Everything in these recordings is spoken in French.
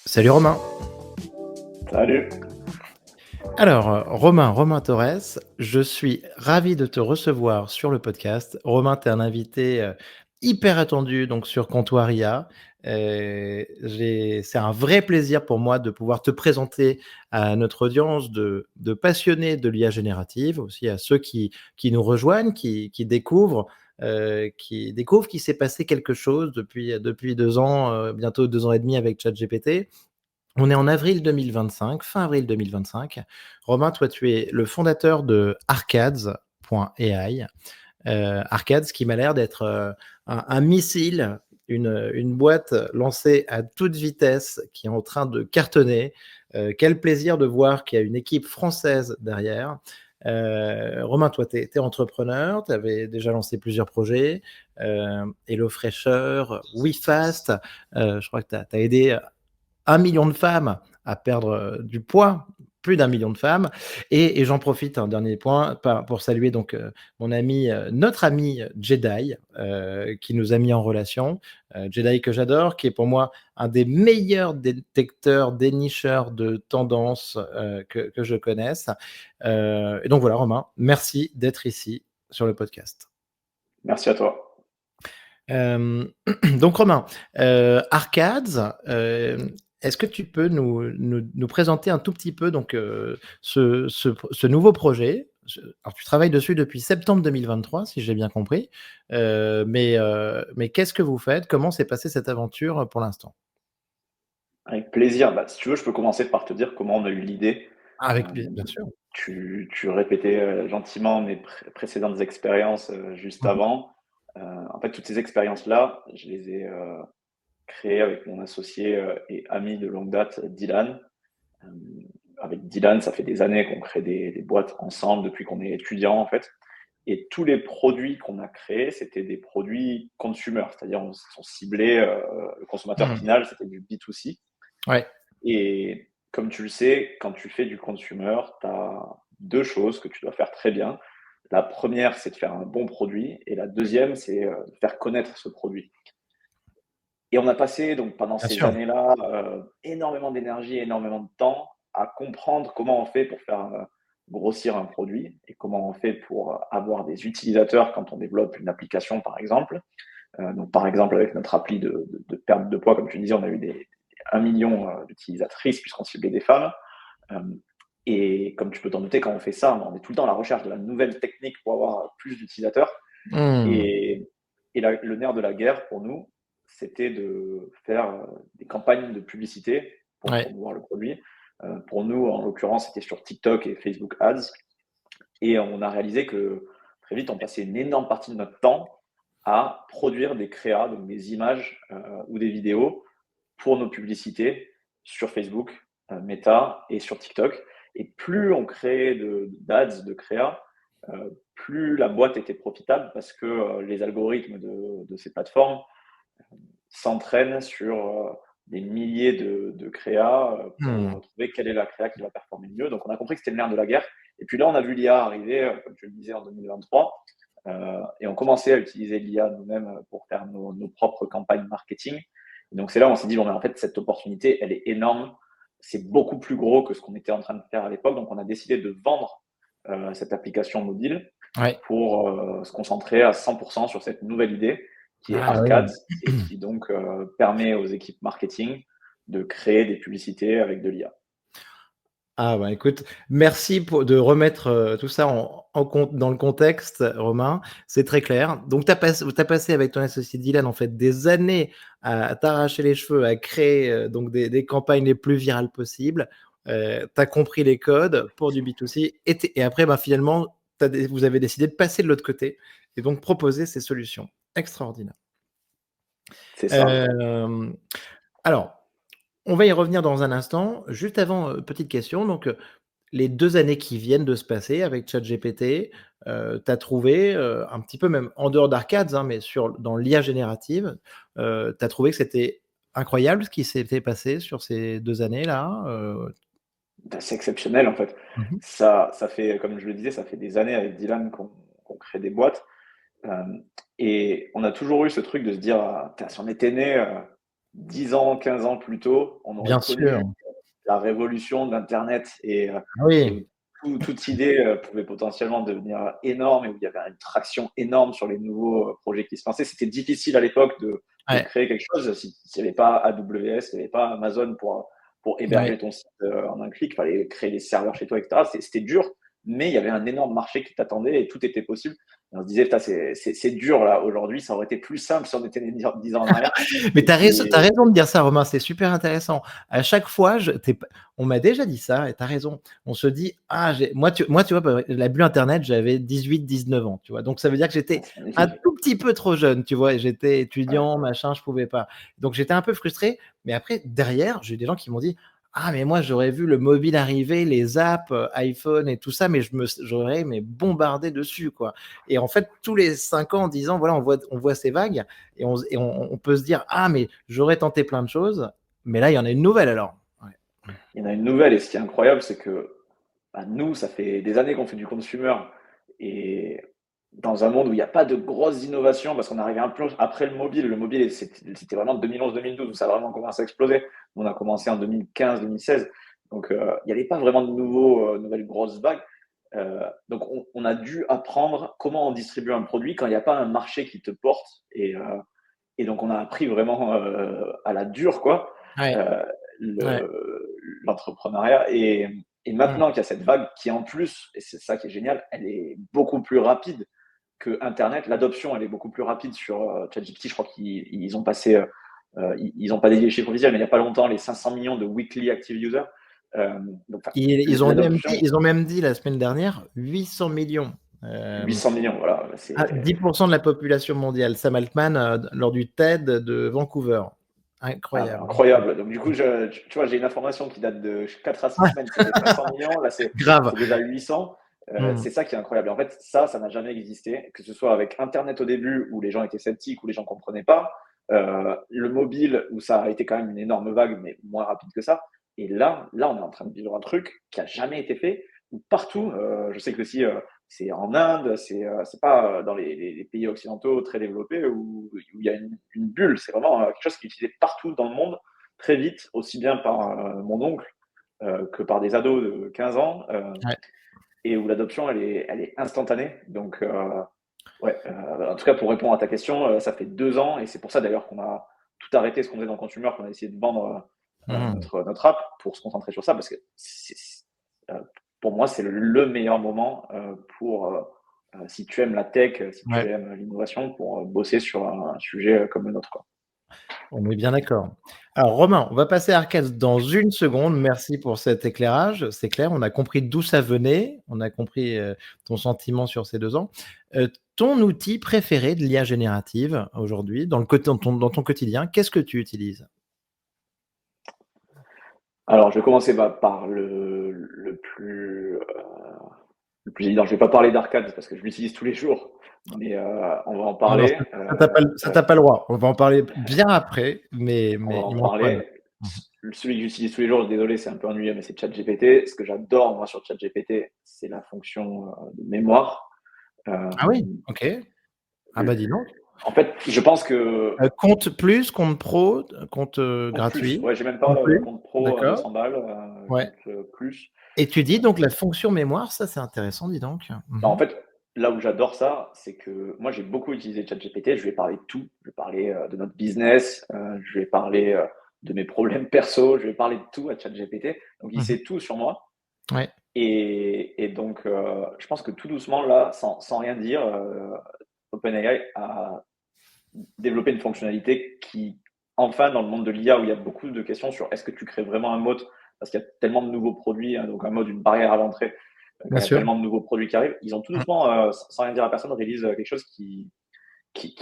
Salut Romain. Salut. Alors, Romain Torres, je suis ravi de te recevoir sur le podcast. Romain, tu es un invité, hyper attendu donc sur Comptoir IA. C'est un vrai plaisir pour moi de pouvoir te présenter à notre audience de passionnés de l'IA générative, aussi à ceux qui nous rejoignent, qui découvrent qu'il s'est passé quelque chose depuis 2 ans, bientôt 2 ans et demi avec ChatGPT. On est en avril 2025, fin avril 2025. Romain, toi, tu es le fondateur de Arcades.ai. Arcades qui m'a l'air d'être un missile, une boîte lancée à toute vitesse qui est en train de cartonner. Quel plaisir de voir qu'il y a une équipe française derrière. Romain, toi, tu es entrepreneur, tu avais déjà lancé plusieurs projets, HelloFresher, WeFast. Je crois que tu as aidé 1 million de femmes à perdre du poids, plus d'1 million de femmes. Et j'en profite, un dernier point, pour saluer donc mon ami, notre ami Jedi, qui nous a mis en relation. Jedi que j'adore, qui est pour moi un des meilleurs détecteurs, dénicheurs de tendances que je connaisse. Et donc voilà, Romain, merci d'être ici sur le podcast. Merci à toi. Hem, donc Romain, Arcades, est-ce que tu peux nous présenter un tout petit peu donc ce nouveau projet? Alors tu travailles dessus depuis septembre 2023 si j'ai bien compris, mais qu'est-ce que vous faites? Comment s'est passée cette aventure, pour l'instant? Avec plaisir. Bah, si tu veux, je peux commencer par te dire comment on a eu l'idée. Avec Hem, bien sûr. tu répétais, gentiment mes précédentes expériences, juste Mmh. avant. Heu, En fait, toutes ces expériences-là, je les ai, créées avec mon associé, et ami de longue date, Dylan. Hem, Avec Dylan, ça fait des années qu'on crée des boîtes ensemble depuis qu'on est étudiant, en fait. Et tous les produits qu'on a créés, c'était des produits consumer, c'est-à-dire on sont ciblés, le consommateur Mmh. final, c'était du B2C. Ouais. Et comme tu le sais, quand tu fais du consumer, tu as 2 choses que tu dois faire très bien. La première, c'est de faire un bon produit et la deuxième, c'est, de faire connaître ce produit. Et on a passé donc pendant Bien ces sûr. années-là, énormément d'énergie, énormément de temps à comprendre comment on fait pour faire, grossir un produit et comment on fait pour, avoir des utilisateurs quand on développe une application, par exemple. Donc par exemple, avec notre appli de perte de poids, comme tu disais, on a eu des 1 million d'utilisatrices puisqu'on ciblait des femmes. Hem Et comme tu peux t'en douter, quand on fait ça, on est tout le temps à la recherche de la nouvelle technique pour avoir plus d'utilisateurs. Mmh. Et le nerf de la guerre pour nous, c'était de faire, des campagnes de publicité pour Ouais. promouvoir le produit. Pour nous, en l'occurrence, c'était sur TikTok et Facebook Ads. Et on a réalisé que très vite, on passait une énorme partie de notre temps à produire des créas, donc des images, ou des vidéos pour nos publicités sur Facebook, Meta et sur TikTok. Et plus on créait d'ads, de créa, plus la boîte était profitable parce que les algorithmes de ces plateformes s'entraînent sur des milliers de créas Mmh. pour trouver quelle est la créa qui va performer le mieux. Donc on a compris que c'était le nerf de la guerre. Et puis là, on a vu l'IA arriver, comme tu le disais, en 2023. Et on commençait à utiliser l'IA nous-mêmes pour faire nos propres campagnes marketing. Et donc c'est là où on s'est dit, bon, mais en fait, cette opportunité, elle est énorme. C'est beaucoup plus gros que ce qu'on était en train de faire à l'époque. Donc on a décidé de vendre cette application mobile Ouais. pour se concentrer à 100% sur cette nouvelle idée qui est Ah oui. Arcades et qui donc permet aux équipes marketing de créer des publicités avec de l'IA. Ah bah, écoute, merci de remettre, tout ça dans le contexte, Romain. C'est très clair. Donc tu as passé avec ton associé Dylan, en fait, des années à t'arracher les cheveux, à créer, donc des campagnes les plus virales possibles. Tu as compris les codes pour du B2C et après, bah, finalement, vous avez décidé de passer de l'autre côté et donc proposer ces solutions. Extraordinaire. C'est ça. Hem, alors, on va y revenir dans un instant. Juste avant, petite question, donc, les 2 années qui viennent de se passer avec ChatGPT, tu as trouvé, un petit peu même en dehors d'Arcades, hein, mais dans l'IA générative, tu as trouvé que c'était incroyable ce qui s'était passé sur ces 2 années-là? Bah, c'est exceptionnel en fait. Mmh mh. Ça fait, comme je le disais, ça fait des années avec Dylan qu'on crée des boîtes. Et on a toujours eu ce truc de se dire: «Ah, si on était né 10 ans, 15 ans plus tôt, on aurait Bien sûr. connu la révolution d'Internet Ah oui. et où toute idée pouvait potentiellement devenir énorme et où il y avait une traction énorme sur les nouveaux projets qui se lançaient. C'était difficile à l'époque de Ouais, créer quelque chose s'il n'y avait pas AWS, s'il n'y avait pas Amazon pour ouais. héberger ton site en un clic. Il fallait créer des serveurs chez toi, etc. C'était dur, mais il y avait un énorme marché qui t'attendait et tout était possible. Et on se disait, c'est dur là aujourd'hui, ça aurait été plus simple si on était né 10 ans en arrière. Mais Et tu puis, as raison de dire ça, Romain, c'est super intéressant. À chaque fois, on m'a déjà dit ça, et tu as raison. On se dit, ah, moi, tu vois, la bulle Internet, j'avais 18, 19 ans, tu vois. Donc, ça veut dire que j'étais c'est un magnifique. tout petit peu trop jeune, tu vois, et j'étais Ouais. étudiant, machin, je pouvais pas. Donc, j'étais un peu frustré. Mais après, derrière, j'ai eu des gens qui m'ont dit, ah, mais moi, j'aurais vu le mobile arriver, les apps, iPhone et tout ça, mais j'aurais mais bombardé dessus, quoi. Et en fait, tous les 5 ans, 10 ans, voilà, on voit ces vagues. On peut se dire, ah, mais j'aurais tenté plein de choses, mais là, il y en a une nouvelle alors. Ouais. Il y en a une nouvelle et ce qui est incroyable, c'est que bah, nous, ça fait des années qu'on fait du consumer et dans un monde où il n'y a pas de grosses innovations, parce qu'on est arrivé un peu après le mobile. Le mobile, c'était vraiment 2011-2012 où ça a vraiment commencé à exploser. On a commencé en 2015-2016. Donc, il n'y avait pas vraiment de nouvelles grosses vagues. Donc, on a dû apprendre comment on distribue un produit quand il n'y a pas un marché qui te porte. Et donc, on a appris vraiment à la dure, quoi, Ouais. euh, Ouais. l'entrepreneuriat. Et Mm. maintenant qu'il y a cette vague qui, en plus, et c'est ça qui est génial, elle est beaucoup plus rapide que Internet. L'adoption, elle est beaucoup plus rapide sur ChatGPT. Je crois qu'ils ont passé, ils n'ont pas dédié les chiffres officiels, mais il n'y a pas longtemps, les 500 millions de weekly active users. Donc, l'adoption, Ils ont même dit la semaine dernière 800 millions. Euh, 800 millions, voilà. C'est 10% de la population mondiale. Sam Altman, lors du TED de Vancouver. Incroyable. incroyable. Donc, du coup, tu vois, j'ai une information qui date de 4 à 6 Ouais, semaines. C'était 500 millions. Là, grave. c'est déjà 800. Mm. C'est ça qui est incroyable. Et en fait, ça n'a jamais existé. Que ce soit avec Internet au début, où les gens étaient sceptiques, où les gens ne comprenaient pas. Le mobile, où ça a été quand même une énorme vague, mais moins rapide que ça. Et là, on est en train de vivre un truc qui n'a jamais été fait. Où partout, je sais que aussi, c'est en Inde, c'est pas dans les pays occidentaux très développés où il y a une bulle. C'est vraiment quelque chose qui est utilisé partout dans le monde, très vite, aussi bien par mon oncle que par des ados de 15 ans, Ouais. et où l'adoption, elle est instantanée. Donc, ouais, en tout cas, pour répondre à ta question, ça fait 2 ans, et c'est pour ça d'ailleurs qu'on a tout arrêté ce qu'on faisait dans le consumer, qu'on a essayé de vendre Mm. notre app pour se concentrer sur ça, parce que euh, pour moi, c'est le meilleur moment pour, si tu aimes la tech, si tu Ouais. aimes l'innovation, pour bosser sur un sujet comme le nôtre, quoi. On est bien d'accord. Alors Romain, on va passer à Arcade dans une seconde. Merci pour cet éclairage. C'est clair, on a compris d'où ça venait, on a compris ton sentiment sur ces 2 ans. Ton outil préféré de l'IA générative aujourd'hui, dans ton quotidien, qu'est-ce que tu utilises? Alors, je vais commencer par le plus évident. Je ne vais pas parler d'arcade parce que je l'utilise tous les jours, mais on va en Non, non, parler. ça t'a pas le droit. On va en parler bien après, On va mais en il m'en faut un autre. parler. Celui que j'utilise tous les jours, désolé, c'est un peu ennuyeux, mais c'est ChatGPT. Ce que j'adore, moi, sur ChatGPT, c'est la fonction de mémoire. Euh, Ah oui? OK. Ah bah dis donc. En fait, je pense que Compte plus, compte pro, compte compte plus. gratuit? Ouais, j'ai même pas Compte plus? compte pro à D'accord. 200 balles, Ouais. compte plus. Et tu dis donc la fonction mémoire, ça c'est intéressant, dis donc. Bah, en Mmh. fait, là où j'adore ça, c'est que moi, j'ai beaucoup utilisé ChatGPT. Je vais parler de tout. Je vais parler de notre business. Je vais parler de mes problèmes perso. Je vais parler de tout à ChatGPT. Donc, il Mmh. sait tout sur moi. Ouais. Et donc, je pense que tout doucement, là, sans rien dire, OpenAI a développé une fonctionnalité qui, enfin, dans le monde de l'IA, où il y a beaucoup de questions sur est-ce que tu crées vraiment un mode, parce qu'il y a tellement de nouveaux produits, hein, donc un mode, une barrière à l'entrée, quand Bien il y a sûr. tellement de nouveaux produits qui arrivent, ils ont tout Mmh. doucement, sans rien dire à personne, réalisé quelque chose qui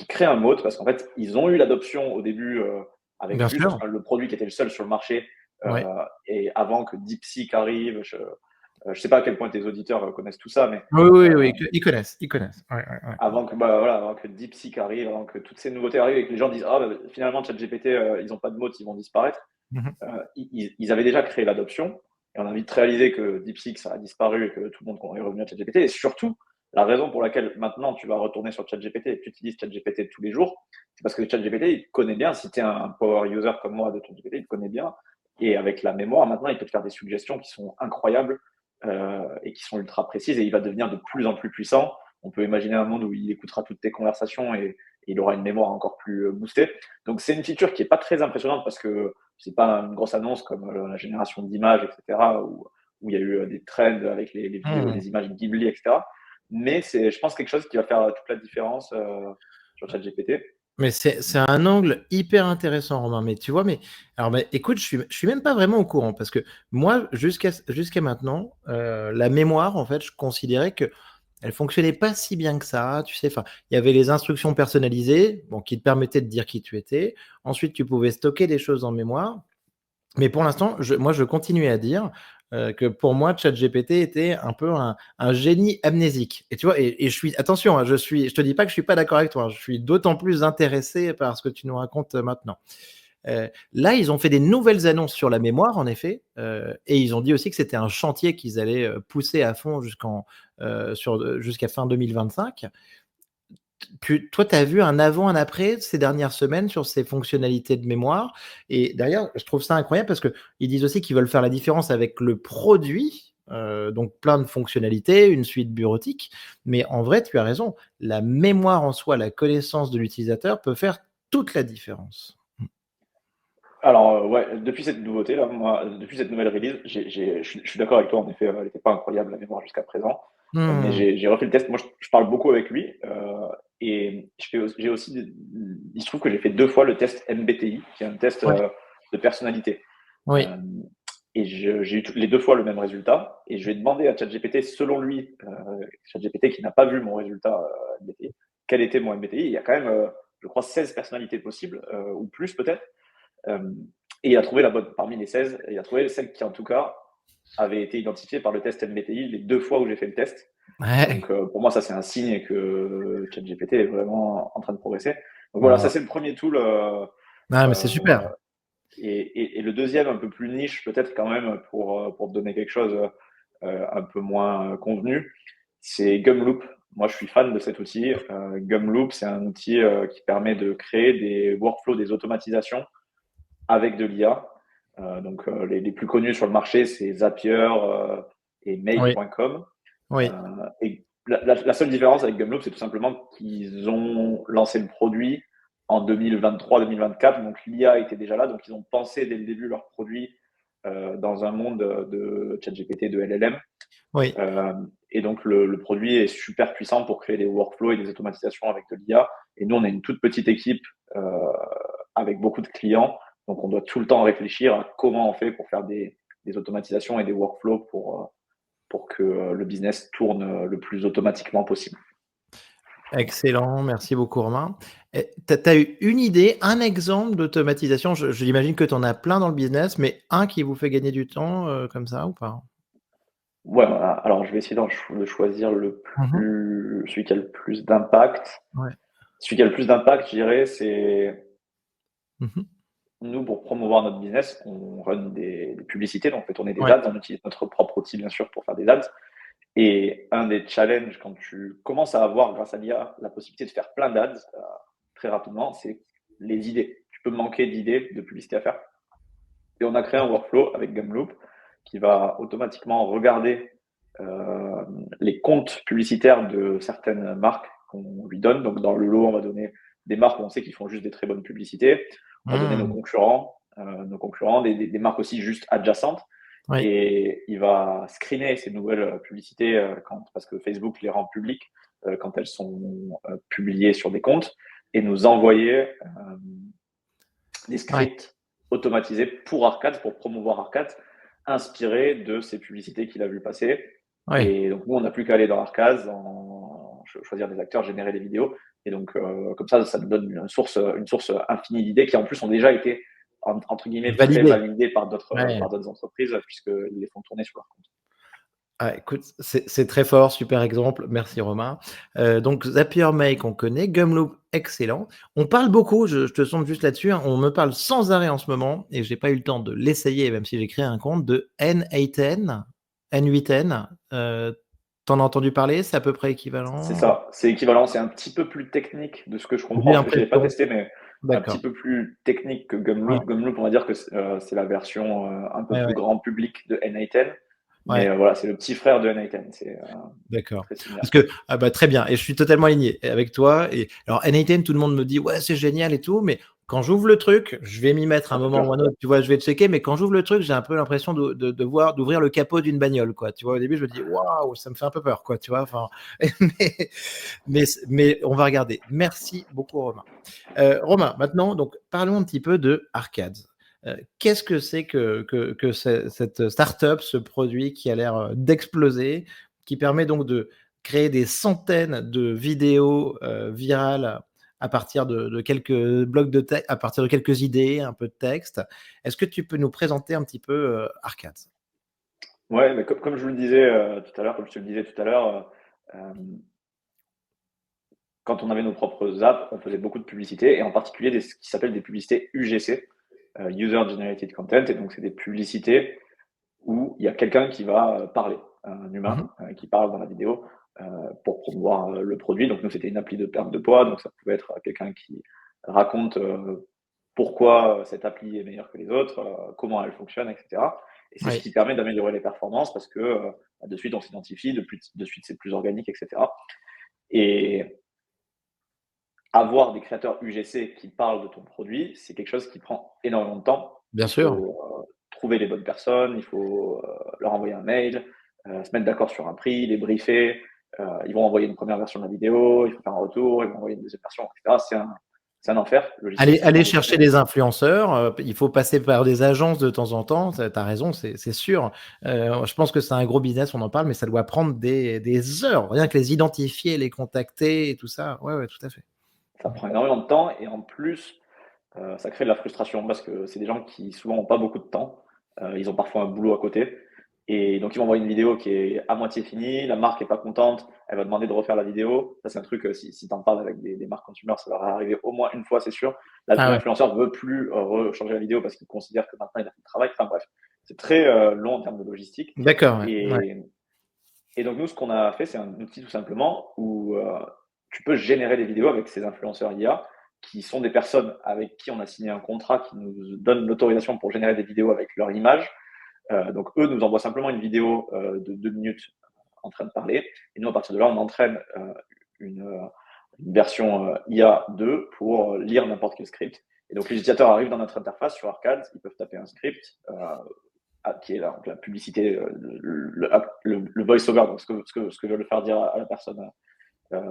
crée un mode, parce qu'en fait, ils ont eu l'adoption au début avec Bien juste sûr. le produit qui était le seul sur le marché, Ouais. et avant que DeepSeek arrive, je sais pas à quel point tes auditeurs connaissent tout ça, mais Oui, oui, euh, oui, ils connaissent, ils connaissent. Ouais, ouais, ouais. avant que DeepSeek arrive, avant que toutes ces nouveautés arrivent et que les gens disent ah bah, finalement ChatGPT ils ont pas de mots, ils vont disparaître. Mmh. Ils avaient déjà créé l'adoption et on a vite réalisé que DeepSeek ça a disparu et que tout le monde est revenu à ChatGPT et surtout La raison pour laquelle maintenant tu vas retourner sur ChatGPT et que tu utilises ChatGPT tous les jours, c'est parce que ChatGPT, il te connaît bien. Si tu es un power user comme moi de ChatGPT, il te connaît bien. Et avec la mémoire, maintenant, il peut te faire des suggestions qui sont incroyables et qui sont ultra précises. Et il va devenir de plus en plus puissant. On peut imaginer un monde où il écoutera toutes tes conversations et il aura une mémoire encore plus boostée. Donc, c'est une feature qui n'est pas très impressionnante parce que c'est pas une grosse annonce comme la génération d'images, etc., où il y a eu des trends avec les vidéos, Mmh. les images Ghibli, etc. Mais c'est, je pense, quelque chose qui va faire toute la différence sur ChatGPT. Mais c'est un angle hyper intéressant, Romain. Mais tu vois, mais écoute, je suis même pas vraiment au courant parce que moi, jusqu'à maintenant, la mémoire, en fait, je considérais que elle fonctionnait pas si bien que ça. Tu sais, enfin, il y avait les instructions personnalisées, bon, qui te permettaient de dire qui tu étais. Ensuite, tu pouvais stocker des choses en mémoire. Mais pour l'instant, moi, je continue à dire que pour moi, ChatGPT était un peu un génie amnésique. Et tu vois, et attention, hein, je te dis pas que je suis pas d'accord avec toi. Hein, je suis d'autant plus intéressé par ce que tu nous racontes maintenant. Là, ils ont fait des nouvelles annonces sur la mémoire, en effet, et ils ont dit aussi que c'était un chantier qu'ils allaient pousser à fond jusqu'à fin 2025. Toi, tu as vu un avant, un après ces dernières semaines sur ces fonctionnalités de mémoire. Et d'ailleurs, je trouve ça incroyable parce qu'ils disent aussi qu'ils veulent faire la différence avec le produit, donc plein de fonctionnalités, une suite bureautique. Mais en vrai, tu as raison, la mémoire en soi, la connaissance de l'utilisateur peut faire toute la différence. Alors, ouais, depuis cette nouveauté, là, moi, depuis cette nouvelle release, je suis d'accord avec toi, en effet, elle n'était pas incroyable la mémoire jusqu'à présent. Mais Mmh. j'ai refait le test. Moi, je parle beaucoup avec lui. Et j'ai aussi, il se trouve que j'ai fait 2 fois le test MBTI, qui est un test Ouais, de personnalité. oui, Euh, et j'ai eu les 2 fois le même résultat. Et je vais demander à ChatGPT, selon lui, ChatGPT qui n'a pas vu mon résultat MBTI, quel était mon MBTI. Il y a quand même, je crois, 16 personnalités possibles, ou plus peut-être. Euh, et il a trouvé la bonne parmi les 16. Il a trouvé celle qui, en tout cas, avait été identifiée par le test MBTI les 2 fois où j'ai fait le test. ouais. Donc, pour moi, ça, c'est un signe que ChatGPT est vraiment en train de progresser. Donc, voilà, ça, Bon. c'est le premier tool. Ah, mais c'est Euh, super. et le deuxième, un peu plus niche, peut-être quand même, pour te donner quelque chose un peu moins convenu, c'est Gumloop. Moi, je suis fan de cet outil. Gumloop, c'est un outil qui permet de créer des workflows, des automatisations avec de l'IA. Donc, les plus connus sur le marché, c'est Zapier et Oui, Make.com. oui, Et la seule différence avec Gumloop, c'est tout simplement qu'ils ont lancé le produit en 2023-2024. Donc, l'IA était déjà là. Donc, ils ont pensé dès le début leur produit dans un monde de ChatGPT, de LLM. oui. Euh, et donc, le produit est super puissant pour créer des workflows et des automatisations avec de l'IA. Et nous, on est une toute petite équipe avec beaucoup de clients. Donc, on doit tout le temps réfléchir à comment on fait pour faire des automatisations et des workflows pour que le business tourne le plus automatiquement possible. Excellent, merci beaucoup Romain. Tu as eu une idée, un exemple d'automatisation? J'imagine que tu en as plein dans le business, mais un qui vous fait gagner du temps, comme ça ou pas? Ouais, alors je vais essayer de choisir Mmh. celui qui a le plus d'impact. Ouais. Celui qui a le plus d'impact, je dirais, c'est Mmh. nous, pour promouvoir notre business, on run des publicités, donc on fait tourner des Ouais. ads, on utilise notre propre outil, bien sûr, pour faire des ads. Et un des challenges, quand tu commences à avoir, grâce à l'IA, la possibilité de faire plein d'ads très rapidement, c'est les idées. Tu peux manquer d'idées de publicité à faire. Et on a créé un workflow avec Gumloop qui va automatiquement regarder euh, les comptes publicitaires de certaines marques qu'on lui donne. Donc, dans le lot, on va donner des marques où on sait qu'ils font juste des très bonnes publicités. On va donner Mmh. nos concurrents des marques aussi juste adjacentes. Oui. Et il va screener ces nouvelles publicités parce que Facebook les rend publiques quand elles sont publiées sur des comptes et nous envoyer des Ouais. scripts automatisés pour Arcade, pour promouvoir Arcade, inspirés de ces publicités qu'il a vu passer. Ouais. Et donc, nous, on n'a plus qu'à aller dans Arcade, choisir des acteurs, générer des vidéos. Et donc, comme ça nous donne une source infinie d'idées qui, en plus, ont déjà été, entre guillemets, Validé. pré-validées Ouais. par d'autres entreprises, puisqu'ils les font tourner sur leur compte. Ah, écoute, c'est très fort, super exemple, merci Romain. Donc Zapier Make, on connaît, Gumloop, excellent. On parle beaucoup, je te sonde juste là-dessus, hein, on me parle sans arrêt en ce moment et j'ai pas eu le temps de l'essayer, même si j'ai créé un compte de N8N, N8N. t'en as entendu parler? C'est à peu près C'est équivalent? ça, c'est équivalent, c'est un petit peu plus technique de ce que je J'ai comprends, parce que je l'ai pas l'impression. testé, mais un petit D'accord. peu plus technique que Ouais, Gumloop. Gumloop, on va dire que c'est la version un peu ouais, plus ouais, grand public de n8n, mais ouais. voilà, c'est le petit frère de n8n, c'est D'accord. très similaire. Parce que ah bah, très bien et je suis totalement aligné avec toi et alors N8N, tout le monde me dit: «Ouais, c'est génial et tout», mais quand j'ouvre le truc, je vais m'y mettre un Ça fait moment ou un peur. autre, tu vois? Je vais checker, mais quand j'ouvre le truc, j'ai un peu l'impression d'ouvrir le capot d'une bagnole, quoi, tu vois? Au début, je me dis: «Waouh, ça me fait un peu peur», quoi, tu vois? Enfin, mais mais on va regarder. Merci beaucoup Romain. Romain, maintenant donc parlons un petit peu de Arcades. Qu'est-ce que c'est que cette start-up, ce produit qui a l'air, d'exploser, qui permet donc de créer des centaines de vidéos, virales à partir de quelques blocs de texte, à partir de quelques idées, un peu de texte. Est-ce que tu peux nous présenter un petit peu, Arcades? Ouais, mais comme je vous le disais tout à l'heure, comme je te le disais tout à l'heure, quand on avait nos propres apps, on faisait beaucoup de publicité et en particulier ce qui s'appelle des publicités UGC, User Generated Content, et donc c'est des publicités où il y a quelqu'un qui va parler, un Mmh humain mh. qui parle dans la vidéo pour promouvoir le produit. Donc nous, c'était une appli de perte de poids, donc ça pouvait être quelqu'un qui raconte pourquoi cette appli est meilleure que les autres, comment elle fonctionne, etc. Et c'est ce Oui, qui permet d'améliorer les performances parce que de suite, on s'identifie, de suite, c'est plus organique, etc. Et avoir des créateurs UGC qui parlent de ton produit, c'est quelque chose qui prend énormément de temps. bien Il sûr. faut trouver les bonnes personnes, il faut leur envoyer un mail, se mettre d'accord sur un prix, les briefer. Ils vont envoyer une première version de la vidéo, il faut faire un retour, ils vont envoyer une deuxième version, etc. C'est un enfer. Le logiciel, Aller c'est aller vraiment pas chercher bien. des influenceurs, il faut passer par des agences de temps en temps, tu as raison, c'est sûr. Je pense que c'est un gros business, on en parle, mais ça doit prendre des heures, rien que les identifier, les contacter et tout ça. Ouais, ouais, tout à fait. Ça prend énormément de temps et en plus, ça crée de la frustration parce que c'est des gens qui souvent n'ont pas beaucoup de temps. Ils ont parfois un boulot à côté. Et donc, ils vont envoyer une vidéo qui est à moitié finie. La marque est pas contente. Elle va demander de refaire la vidéo. Ça, c'est un truc, si tu en parles avec des marques consumer, ça leur est arrivé au moins une fois, c'est sûr. Ah ouais, L'influenceur veut plus changer la vidéo parce qu'il considère que maintenant, il a fait le travail. Enfin bref, c'est très long en termes de logistique. d'accord, ouais, ouais. Et, et donc, nous, ce qu'on a fait, c'est un outil tout simplement où tu peux générer des vidéos avec ces influenceurs IA qui sont des personnes avec qui on a signé un contrat qui nous donne l'autorisation pour générer des vidéos avec leur image. Donc, eux nous envoient simplement une vidéo de 2 minutes en train de parler. Et nous, à partir de là, on entraîne une version IA 2 pour lire n'importe quel script. Et donc, les utilisateurs arrivent dans notre interface sur Arcade, ils peuvent taper un script qui est la publicité, le voice-over, donc ce que veut le faire dire à la personne, euh,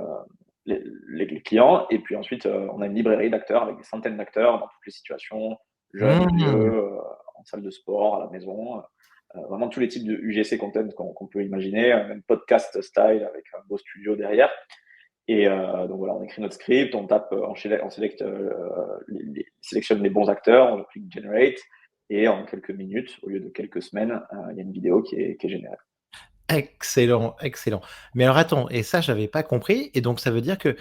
les clients. Et puis ensuite, on a une librairie d'acteurs avec des centaines d'acteurs dans toutes les situations, jeunes, Mmh. vieux, en salle de sport, à la maison. Vraiment tous les types de UGC content qu'on peut imaginer, même podcast style avec un beau studio derrière. Et donc voilà, on écrit notre script, on tape, on sélectionne les bons acteurs, on clique generate, et en quelques minutes, au lieu de quelques semaines, il y a une vidéo qui est générée. Excellent, excellent. Mais alors attends, et ça, j'avais pas compris et donc ça veut dire que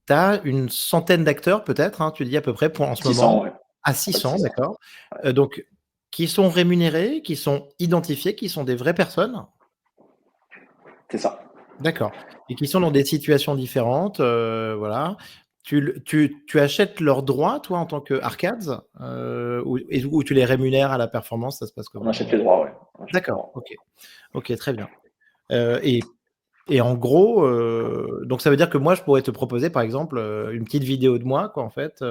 tu as une centaine d'acteurs peut-être, hein, tu dis à peu près pour en ce moment? 600, ouais. À En fait, 600, 600. d'accord. Ouais. Donc qui sont rémunérés, qui sont identifiés, qui sont des vraies personnes? C'est ça. D'accord et qui sont dans des situations différentes, voilà. Tu achètes leurs droits, toi, en tant qu'Arcades? Ou tu les rémunères à la performance, ça se passe On comment? achète les droits, ouais. On achète les D'accord, droits. OK. OK, très bien. Heu et et en gros, donc ça veut dire que moi, je pourrais te proposer, par exemple, une petite vidéo de moi, quoi, en fait,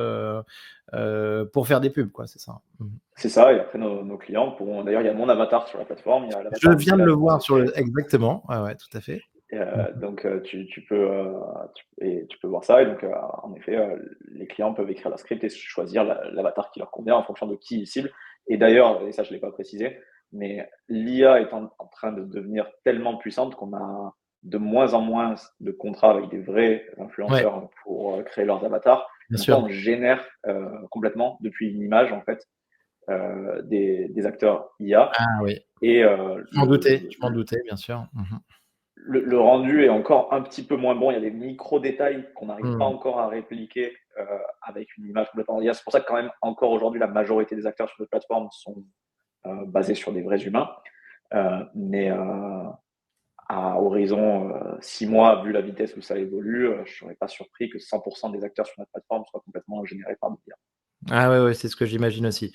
pour faire des pubs, quoi, c'est ça? Mmh. C'est ça, et après nos clients pourront. D'ailleurs, il y a mon avatar sur la plateforme, il y a Je l'avatar viens de le d'Ilan qu'on voir avait sur créé. le exactement, ouais, ouais, tout à fait. Mmh. Donc, tu peux voir ça. Et donc, en effet, les clients peuvent écrire leur script et choisir l'avatar qui leur convient en fonction de qui ils ciblent. Et d'ailleurs, et ça, je ne l'ai pas précisé, mais l'IA est en train de devenir tellement puissante qu'on a de moins en moins de contrats avec des vrais Ouais, influenceurs pour créer leurs avatars. bien Maintenant, sûr. on génère complètement depuis une image, en fait, des acteurs IA. Ah oui, Et je m'en doutais, bien sûr. Mmh mh. le rendu est encore un petit peu moins bon. Il y a des micro-détails qu'on n'arrive pas Mmh. encore à répliquer avec une image complètement IA. C'est pour ça que quand même, encore aujourd'hui, la majorité des acteurs sur notre plateforme sont basés sur des vrais humains. Mais à horizon 6 mois, vu la vitesse où ça évolue, je ne serais pas surpris que 100% des acteurs sur notre plateforme soient complètement générés par l'IA. Ah ouais, ouais, c'est ce que j'imagine aussi.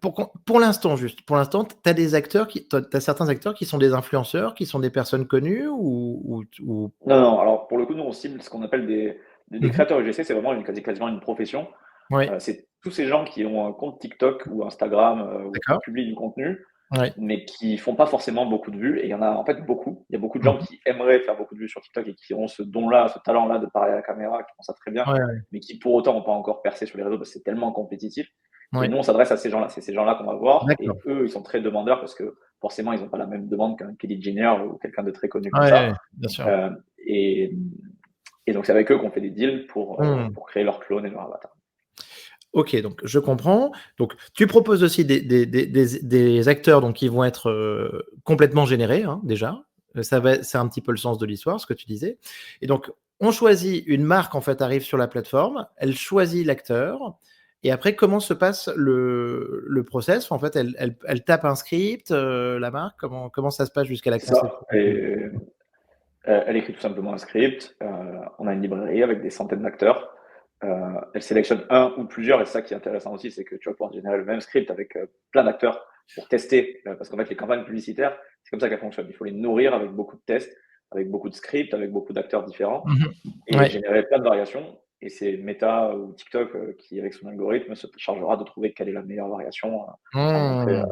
Pour l'instant, pour l'instant, tu as des acteurs t'as certains acteurs qui sont des influenceurs, qui sont des personnes connues ou... Non, non, alors pour le coup, nous, on cible ce qu'on appelle des Mhm. créateurs UGC, c'est vraiment quasiment une profession. Oui, C'est tous ces gens qui ont un compte TikTok ou Instagram où ils d'accord. publient du contenu, Ouais. mais qui font pas forcément beaucoup de vues. Et il y en a en fait beaucoup. Il y a beaucoup de gens Mhm. qui aimeraient faire beaucoup de vues sur TikTok et qui ont ce don-là, ce talent-là de parler à la caméra, qui font ça très bien, Ouais, ouais, mais qui pour autant n'ont pas encore percé sur les réseaux parce que c'est tellement compétitif. Et ouais. nous, on s'adresse à ces gens-là. C'est ces gens-là qu'on va voir. D'accord. Et eux, ils sont très demandeurs parce que forcément, ils n'ont pas la même demande qu'un Kelly Jenner ou quelqu'un de très connu comme Ouais, ça. ouais, bien sûr. Euh, et, et donc, c'est avec eux qu'on fait des deals Hmm. pour créer leur clone et leur avatar. Ok, donc je comprends. Donc tu proposes aussi des acteurs donc, qui vont être complètement générés, hein, déjà. C'est un petit peu le sens de l'histoire, ce que tu disais. Et donc, on choisit, une marque en fait arrive sur la plateforme, elle choisit l'acteur. Et après, comment se passe le process? En fait, elle tape un script, la marque, comment ça se passe jusqu'à la C'est ça. conception? Et elle écrit tout simplement un script. On a une librairie avec des centaines d'acteurs. Elle sélectionne un ou plusieurs. Et ça qui est intéressant aussi, c'est que tu vas pouvoir générer le même script avec plein d'acteurs pour tester. Parce qu'en fait, les campagnes publicitaires, c'est comme ça qu'elles fonctionnent. Il faut les nourrir avec beaucoup de tests, avec beaucoup de scripts, avec beaucoup d'acteurs différents Mhm. et Ouais. générer plein de variations. Et c'est Meta ou TikTok qui, avec son algorithme, se chargera de trouver quelle est la meilleure variation à montrer. Hmm.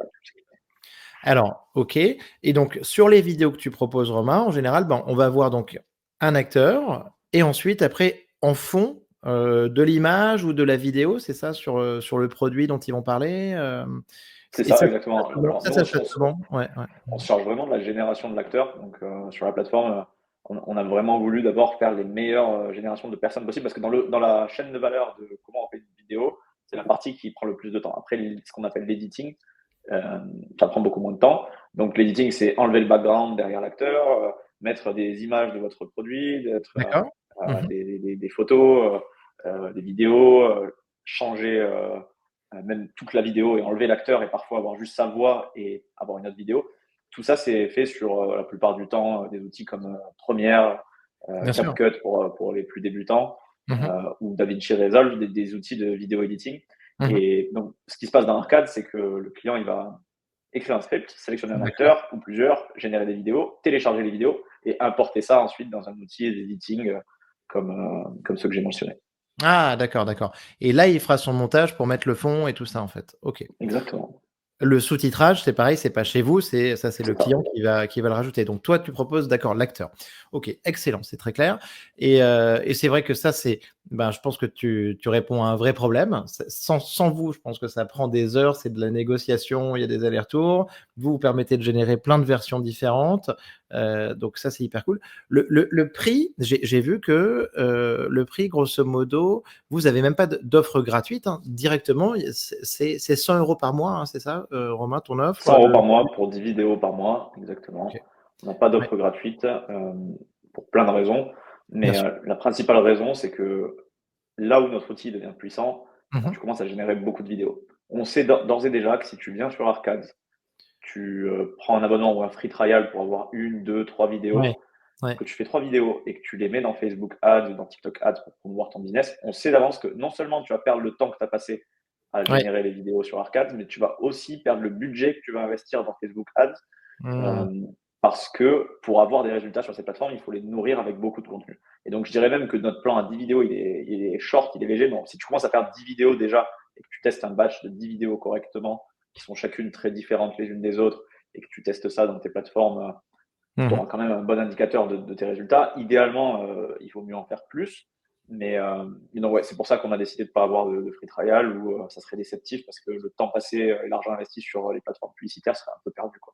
Alors, OK. Et donc, sur les vidéos que tu proposes, Romain, en général, ben, on va avoir donc un acteur et ensuite, après, en fond, de l'image ou de la vidéo, c'est ça, sur le produit dont ils vont parler? C'est Et ça, ça se passe exactement. comment? Alors, nous, Ça se passe comment? Ouais, ouais. on se charge vraiment de la génération de l'acteur. Donc, sur la plateforme, on a vraiment voulu d'abord faire les meilleures générations de personnes possibles parce que dans la chaîne de valeur de comment on fait une vidéo, c'est la partie qui prend le plus de temps. Après, ce qu'on appelle l'editing, euh, ça prend beaucoup moins de temps. Donc, l'editing, c'est enlever le background derrière l'acteur, mettre des images de votre produit, D'accord. Mmh. des photos, des vidéos, changer même toute la vidéo et enlever l'acteur et parfois avoir juste sa voix et avoir une autre vidéo. Tout ça, c'est fait sur la plupart du temps des outils comme Premiere, Bien sûr. CapCut pour les plus débutants, Mmh. ou DaVinci Resolve, des outils de vidéo editing. Mmh. Et donc, ce qui se passe dans Arcade, c'est que le client, il va écrire un script, sélectionner un D'accord. acteur ou plusieurs, générer des vidéos, télécharger les vidéos et importer ça ensuite dans un outil d'editing comme ceux que j'ai mentionnés. Ah d'accord, d'accord. Et là, il fera son montage pour mettre le fond et tout ça, en fait. OK. Exactement. Le sous-titrage, c'est pareil, c'est pas chez vous, c'est le C'est ça. client qui va le rajouter. Donc toi, tu proposes, d'accord, l'acteur. OK, excellent, c'est très clair. Et c'est vrai que ça, ben, je pense que tu réponds à un vrai problème. Sans vous, je pense que ça prend des heures, c'est de la négociation, il y a des allers-retours. Vous permettez de générer plein de versions différentes. Donc ça, c'est hyper cool. Le prix, j'ai vu que le prix, grosso modo, vous avez même pas d'offre gratuite, hein. Directement, c'est 100 € par mois, hein, c'est ça, Romain, ton offre 100 euros par mois pour 10 vidéos par mois, OK. exactement. On n'a pas Ouais, d'offre gratuite pour plein de raisons, bien mais sûr. la principale raison, c'est que là où notre outil devient puissant, Mmh. tu commences à générer beaucoup de vidéos. On sait d'ores et déjà que si tu viens sur Arcade, tu prends un abonnement ou un free trial pour avoir une, deux, trois Ouais, vidéos, ouais. que tu fais trois vidéos et que tu les mets dans Facebook Ads ou dans TikTok Ads pour promouvoir ton business, on sait d'avance que non seulement tu vas perdre le temps que tu as passé à Ouais. générer les vidéos sur Arcade, mais tu vas aussi perdre le budget que tu vas investir dans Facebook Ads Mmh. euh, parce que pour avoir des résultats sur ces plateformes, il faut les nourrir avec beaucoup de contenu. Et donc, je dirais même que notre plan à 10 vidéos, il est short, il est léger. Bon, si tu commences à faire 10 vidéos déjà et que tu testes un batch de 10 vidéos correctement, qui sont chacune très différentes les unes des autres, et que tu testes ça dans tes plateformes, tu Mmh. auras quand même un bon indicateur de tes résultats. Idéalement, il vaut mieux en faire plus. Mais donc, ouais, c'est pour ça qu'on a décidé de ne pas avoir de free trial où ça serait déceptif parce que le temps passé et l'argent investi sur les plateformes publicitaires serait un peu perdu, quoi.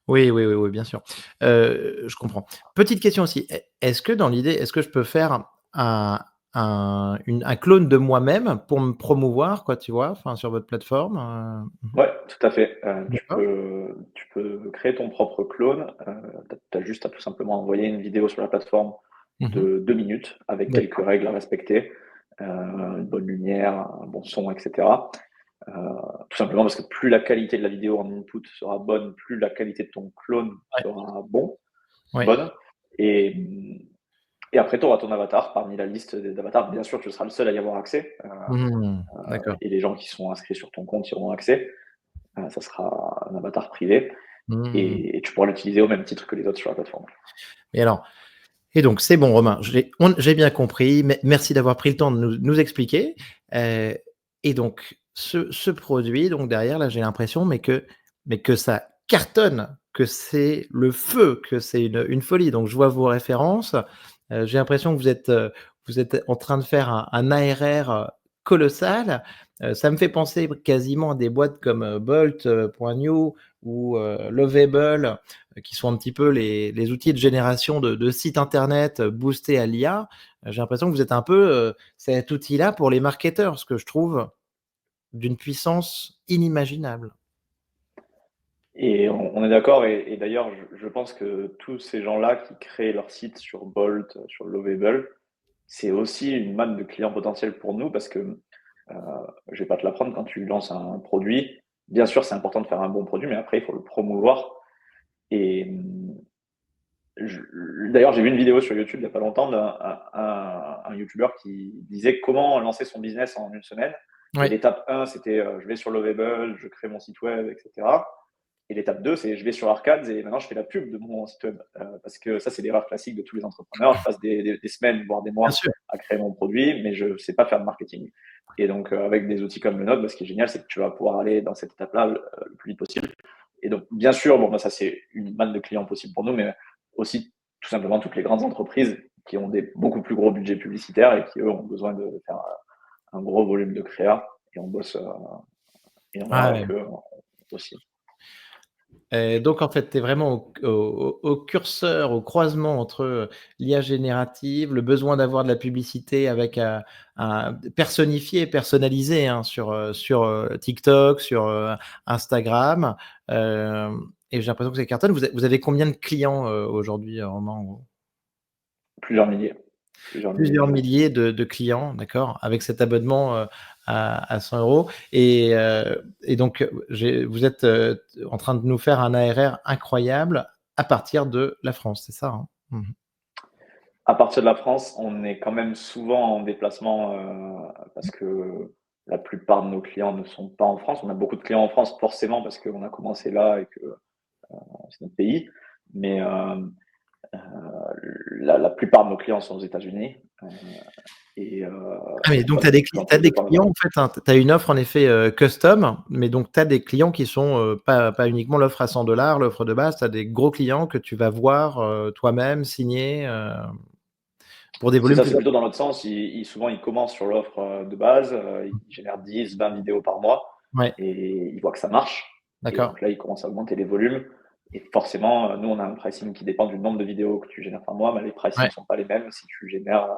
Oui, oui, oui, oui, bien sûr. Je comprends. Petite question aussi, est-ce que dans l'idée, est-ce que je peux faire un un clone de moi-même pour me promouvoir, quoi, tu vois? Enfin, sur votre plateforme, Mmh. Ouais, tout à fait. D'accord. Tu peux créer ton propre clone. Tu as juste à tout simplement envoyer une vidéo sur la plateforme Mmh. de 2 minutes avec quelques D'accord. règles à respecter, une bonne lumière, un bon son, etc. Euh, Tout simplement parce que plus la qualité de la vidéo en input sera bonne, plus la qualité de ton clone Ouais. sera bon. Ouais. bonne. Et, et après, tu auras ton avatar parmi la liste des avatars. Bien sûr, tu seras le seul à y avoir accès. D'accord. Et les gens qui sont inscrits sur ton compte y auront accès. Ça sera un avatar privé. Mmh. Et tu pourras l'utiliser au même titre que les autres sur la plateforme. Et alors, et donc c'est bon Romain, j'ai bien compris, merci d'avoir pris le temps de nous expliquer, heu et donc ce produit donc derrière là, j'ai l'impression mais que ça cartonne, que c'est le feu, que c'est une folie. Donc je vois vos références, j'ai l'impression que vous êtes en train de faire un ARR, colossal. Ça me fait penser quasiment à des boîtes comme, Bolt, .new ou, Lovable, qui sont un petit peu les outils de génération de sites internet, boostés à l'IA. J'ai l'impression que vous êtes un peu, cet outil-là pour les marketeurs, ce que je trouve d'une puissance inimaginable. Et on est d'accord. Et d'ailleurs, je pense que tous ces gens-là qui créent leur site sur Bolt, sur Lovable, c'est aussi une manne de clients potentiels pour nous parce que, je vais pas te l'apprendre, quand tu lances un produit, bien sûr, c'est important de faire un bon produit, mais après, il faut le promouvoir. Et d'ailleurs, j'ai vu une vidéo sur YouTube il y a pas longtemps d'un YouTuber qui disait comment lancer son business en une semaine. Et Ouais, l'étape 1, c'était je vais sur Lovable, je crée mon site web, etc. Et l'étape 2, c'est je vais sur Arcades et maintenant je fais la pub de mon site web. Parce que ça, c'est l'erreur classique de tous les entrepreneurs. Je passe des semaines, voire des bien mois sûr. à créer mon produit, mais je ne sais pas faire de marketing. Et donc, avec des outils comme le nôtre, ce qui est génial, c'est que tu vas pouvoir aller dans cette étape-là le plus vite possible. Et donc, bien sûr, bon, ça, c'est une manne de clients possible pour nous, mais aussi, tout simplement, toutes les grandes entreprises qui ont des beaucoup plus gros budgets publicitaires et qui, eux, ont besoin de faire un gros volume de créa. Et on bosse énormément Ouais. avec eux aussi. Donc en fait, tu es vraiment au curseur, au croisement entre, l'IA générative, le besoin d'avoir de la publicité avec, un personnifié, personnalisé, hein, sur, TikTok, sur, Instagram, et j'ai l'impression que ça cartonne. Vous avez combien de clients, aujourd'hui, Romain, en gros? Plusieurs milliers. Plusieurs milliers Plusieurs déjà. milliers de clients, d'accord, avec cet abonnement, à 100 € et donc, vous êtes, en train de nous faire un ARR incroyable à partir de la France, c'est ça, hein? Mmh. À partir de la France, on est quand même souvent en déplacement parce que la plupart de nos clients ne sont pas en France. On a beaucoup de clients en France, forcément, parce qu'on a commencé là et que c'est notre pays. Mais la plupart de nos clients sont aux États-Unis. Et, Ah mais et on donc passe de plus en tu as plus de des temps clients là-bas. en fait, hein, tu as une offre en effet, custom, mais donc tu as des clients qui sont, pas uniquement l'offre à 100 l'offre de base, tu as des gros clients que tu vas voir, toi-même signer, pour des C'est volumes ça, plus c'est plutôt importants. dans l'autre sens. Souvent, ils commencent sur l'offre de base, ils génèrent 10, 20 vidéos par mois Ouais, et ils voient que ça marche. Et d'accord. donc là, ils commencent à augmenter les volumes. Et forcément, nous, on a un pricing qui dépend du nombre de vidéos que tu génères par mois, mais les pricing Ouais. ne sont pas les mêmes si tu génères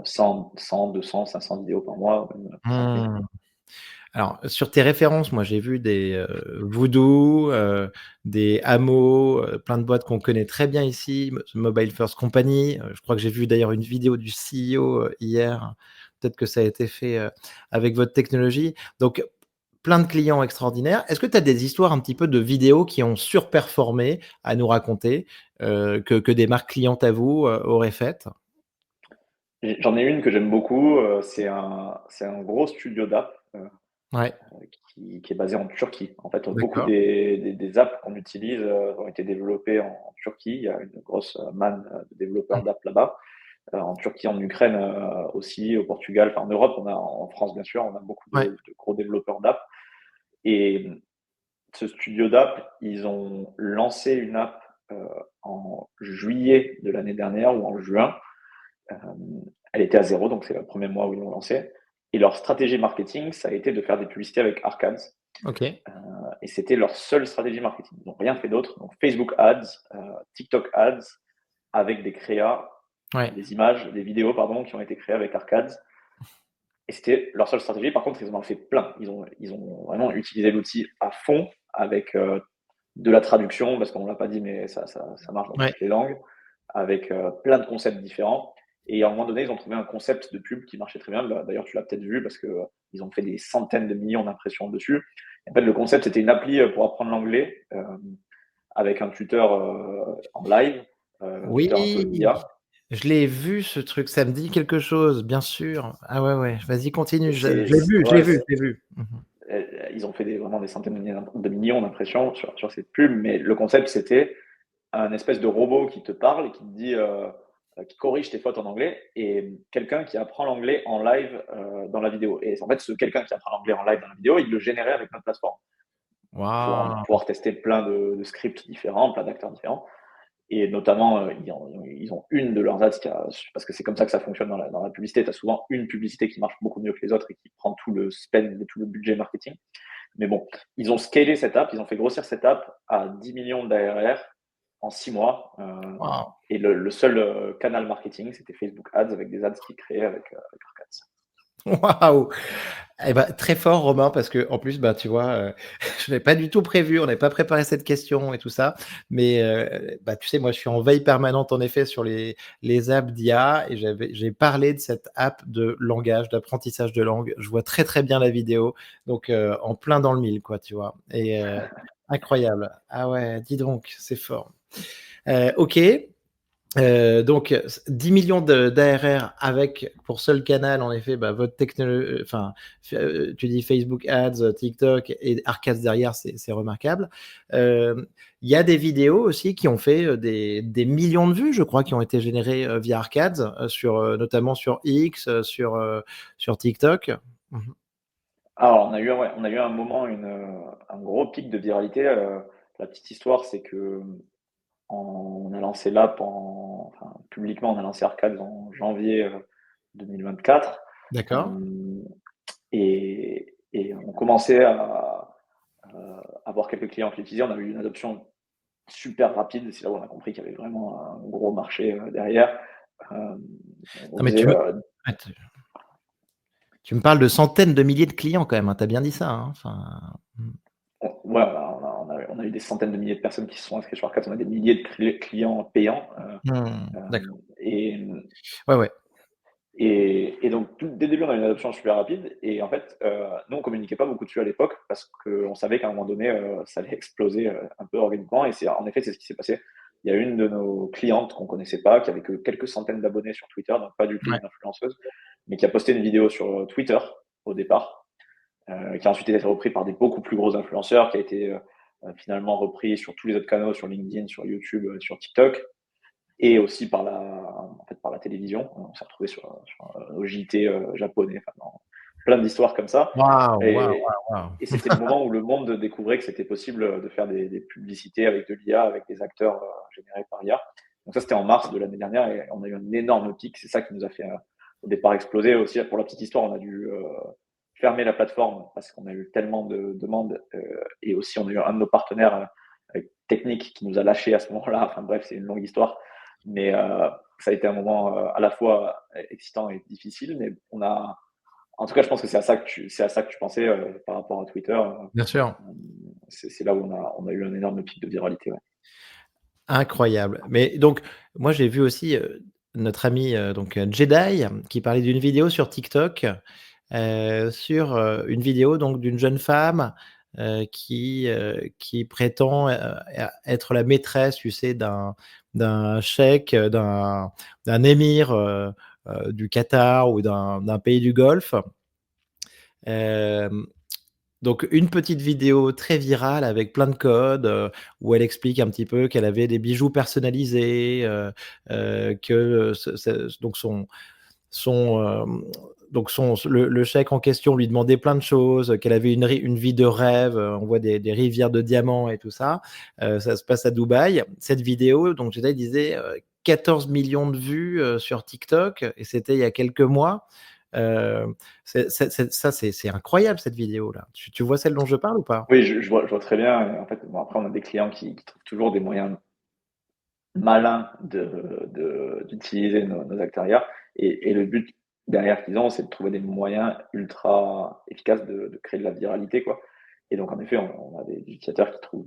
100, 200, 500 vidéos par mois, ou même 5000. Mmh. Alors, sur tes références, moi, j'ai vu des, Voodoo, des Amo, plein de boîtes qu'on connaît très bien ici, Mobile First Company. Je crois que j'ai vu d'ailleurs une vidéo du CEO, hier. Peut-être que ça a été fait, avec votre technologie. Donc, plein de clients extraordinaires. Est-ce que tu as des histoires un petit peu de vidéos qui ont surperformé à nous raconter, que des marques clientes à vous, auraient faites? J'en ai une que j'aime beaucoup, c'est un gros studio d'app Ouais, qui est basé en Turquie. En fait, beaucoup d'accord. des apps qu'on utilise ont été développées en Turquie. Il y a une grosse manne de développeurs Mmh. d'app là-bas. En Turquie, en Ukraine aussi, au Portugal, enfin en Europe, en France bien sûr, on a beaucoup Ouais, de gros développeurs d'app. Et ce studio d'app, ils ont lancé une app en juillet de l'année dernière ou en juin. Euh, Elle était à zéro, donc c'est le premier mois où ils l'ont lancé. Et leur stratégie marketing, ça a été de faire des publicités avec Arcades. OK. Et c'était leur seule stratégie marketing. Ils n'ont rien fait d'autre. Donc Facebook Ads, TikTok Ads, avec des créas, Ouais, des images, des vidéos, pardon, qui ont été créées avec Arcades. Et c'était leur seule stratégie. Par contre, ils en ont fait plein. Ils ont vraiment utilisé l'outil à fond avec de la traduction, parce qu'on ne l'a pas dit, mais ça marche dans ouais. toutes les langues, avec plein de concepts différents. Et à un moment donné, ils ont trouvé un concept de pub qui marchait très bien. D'ailleurs, tu l'as peut-être vu parce que ils ont fait des centaines de millions d'impressions dessus. En fait, le concept, c'était une appli pour apprendre l'anglais avec un tuteur en live, tuteur un peu Oui, d'IA. je l'ai vu ce truc, ça me dit quelque chose, bien sûr. Ah ouais, ouais, vas-y, continue, Et je l'ai vu, je l'ai ouais, vu, je l'ai vu. ils ont fait vraiment des centaines de millions d'impressions sur cette pub, mais le concept c'était un espèce de robot qui te parle et qui te dit, qui corrige tes fautes en anglais, et quelqu'un qui apprend l'anglais en live dans la vidéo. Et en fait, ce quelqu'un qui apprend l'anglais en live dans la vidéo, il le générait avec notre plateforme pour Waouh! pouvoir tester plein de scripts différents, plein d'acteurs différents. Et notamment, ils ont une de leurs ads parce que c'est comme ça que ça fonctionne dans la publicité. Tu as souvent une publicité qui marche beaucoup mieux que les autres et qui prend tout le spend et tout le budget marketing. Mais bon, ils ont scalé cette app, ils ont fait grossir cette app à 10 millions d'ARR en 6 mois. Waouh! Et le seul canal marketing, c'était Facebook Ads avec des ads qu'ils créaient avec Arcades. Waouh! Eh ben, très fort Romain, parce que en plus, bah, tu vois, je n'avais pas du tout prévu, on n'avait pas préparé cette question et tout ça. Mais, bah, tu sais, moi, je suis en veille permanente, en effet, sur les apps d'IA, et j'ai parlé de cette app de langage, d'apprentissage de langue. Je vois très, très bien la vidéo, donc, en plein dans le mille, quoi, tu vois? Et, incroyable. Ah ouais, dis donc, c'est fort. OK. Donc, 10 millions d'ARR avec pour seul canal, en effet, bah, votre technologie, enfin, tu dis Facebook Ads, TikTok et Arcades derrière, c'est remarquable. Il y a des vidéos aussi qui ont fait des millions de vues, je crois, qui ont été générées via Arcades, notamment sur X, sur TikTok. Mhm. Alors, on a eu un moment, un gros pic de viralité. La petite histoire, c'est que on a lancé l'app enfin, publiquement, on a lancé Arcades en janvier 2024. D'accord. Euh, et on commençait à avoir quelques clients qui l'utilisaient. On a eu une adoption super rapide. C'est là où on a compris qu'il y avait vraiment un gros marché derrière. Euh, on Non, mais faisait, tu me parles de centaines de milliers de clients quand même, hein, tu as bien dit ça, hein, enfin. ouais, on a eu des centaines de milliers de personnes qui se sont inscrites sur Arcades. On a des milliers de clients payants. D'accord. Et, Ouais, ouais. et donc, dès le début, on a eu une adoption super rapide. Et en fait, nous, on communiquait pas beaucoup dessus à l'époque parce qu'on savait qu'à un moment donné, ça allait exploser un peu organiquement. Et en effet, c'est ce qui s'est passé. Il y a une de nos clientes qu'on connaissait pas, qui avait que quelques centaines d'abonnés sur Twitter, donc pas du tout Ouais. une influenceuse, mais qui a posté une vidéo sur Twitter au départ, qui a ensuite été repris par des beaucoup plus gros influenceurs, qui a été finalement repris sur tous les autres canaux, sur LinkedIn, sur YouTube, sur TikTok, et aussi par la télévision. On s'est retrouvé au JT japonais, enfin, dans plein d'histoires comme ça. Waouh, waouh, Et, waouh, et c'était le moment où le monde découvrait que c'était possible de faire des publicités avec de l'IA, avec des acteurs générés par IA. Donc ça, c'était en mars de l'année dernière, et on a eu un énorme pic. C'est ça qui nous a fait au départ exploser. Aussi, pour la petite histoire, on a dû fermer la plateforme parce qu'on a eu tellement de demandes. Et aussi, on a eu un de nos partenaires techniques qui nous a lâchés à ce moment-là. Enfin bref, c'est une longue histoire. Mais ça a été un moment à la fois excitant et difficile. Mais en tout cas, je pense que c'est à ça que tu pensais par rapport à Twitter. bien sûr. C'est là où on a eu un énorme pic de viralité. Ouais. Incroyable. Mais donc, moi, j'ai vu aussi, notre ami, donc, Jedi, qui parlait d'une vidéo sur TikTok, une vidéo donc d'une jeune femme, qui prétend, être la maîtresse, tu sais, d'un cheikh, d'un émir, du Qatar ou d'un pays du Golfe. Hem Donc une petite vidéo très virale avec plein de codes, où elle explique un petit peu qu'elle avait des bijoux personnalisés, que donc le cheik en question lui demandait plein de choses, qu'elle avait une vie de rêve, on voit des rivières de diamants et tout ça. Ça se passe à Dubaï. Cette vidéo, donc Jedi disait, 14 millions de vues, sur TikTok, et c'était il y a quelques mois. Heu, c'est incroyable cette vidéo-là. Tu vois celle dont je parle ou pas? Oui, je vois très bien. Et en fait, bon, après, on a des clients qui trouvent toujours des moyens malins d'utiliser nos acteurs IA. Et le but derrière qu'ils ont, c'est de trouver des moyens ultra efficaces de créer de la viralité, quoi. Et donc, en effet, on a des utilisateurs qui trouvent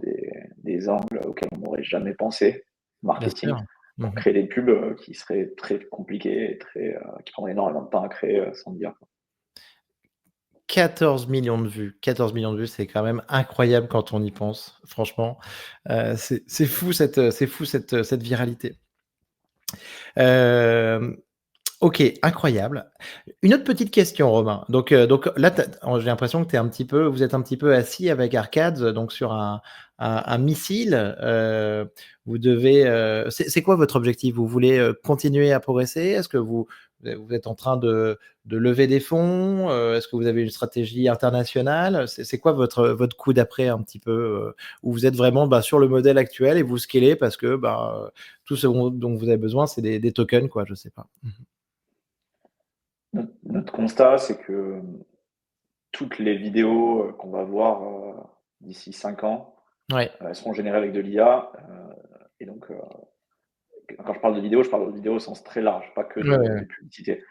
des angles auxquels on n'aurait jamais pensé, Bien marketing, sûr. pour Mmh. créer des pubs qui seraient très compliquées et qui prendraient énormément de temps à créer sans dire. 14 millions de vues. 14 millions de vues, c'est quand même incroyable quand on y pense, franchement. C'est fou cette viralité. Hem, OK, incroyable. Une autre petite question, Romain. Donc là, j'ai l'impression que vous êtes un petit peu assis avec Arcadz, donc sur un missile. Vous devez, c'est quoi votre objectif? Vous voulez, continuer à progresser? Est-ce que vous êtes en train de lever des fonds? Est-ce que vous avez une stratégie internationale? C'est quoi votre coup d'après un petit peu, où vous êtes vraiment, bah, sur le modèle actuel et vous scalez parce que, bah, tout ce dont vous avez besoin, c'est des tokens, quoi, je sais pas. Mmh. Notre constat, c'est que toutes les vidéos qu'on va voir d'ici 5 ans, Ouais. elles seront générées avec de l'IA. Et donc, quand je parle de vidéos, je parle de vidéos au sens très large, pas que Ouais, ouais, de ouais. publicité.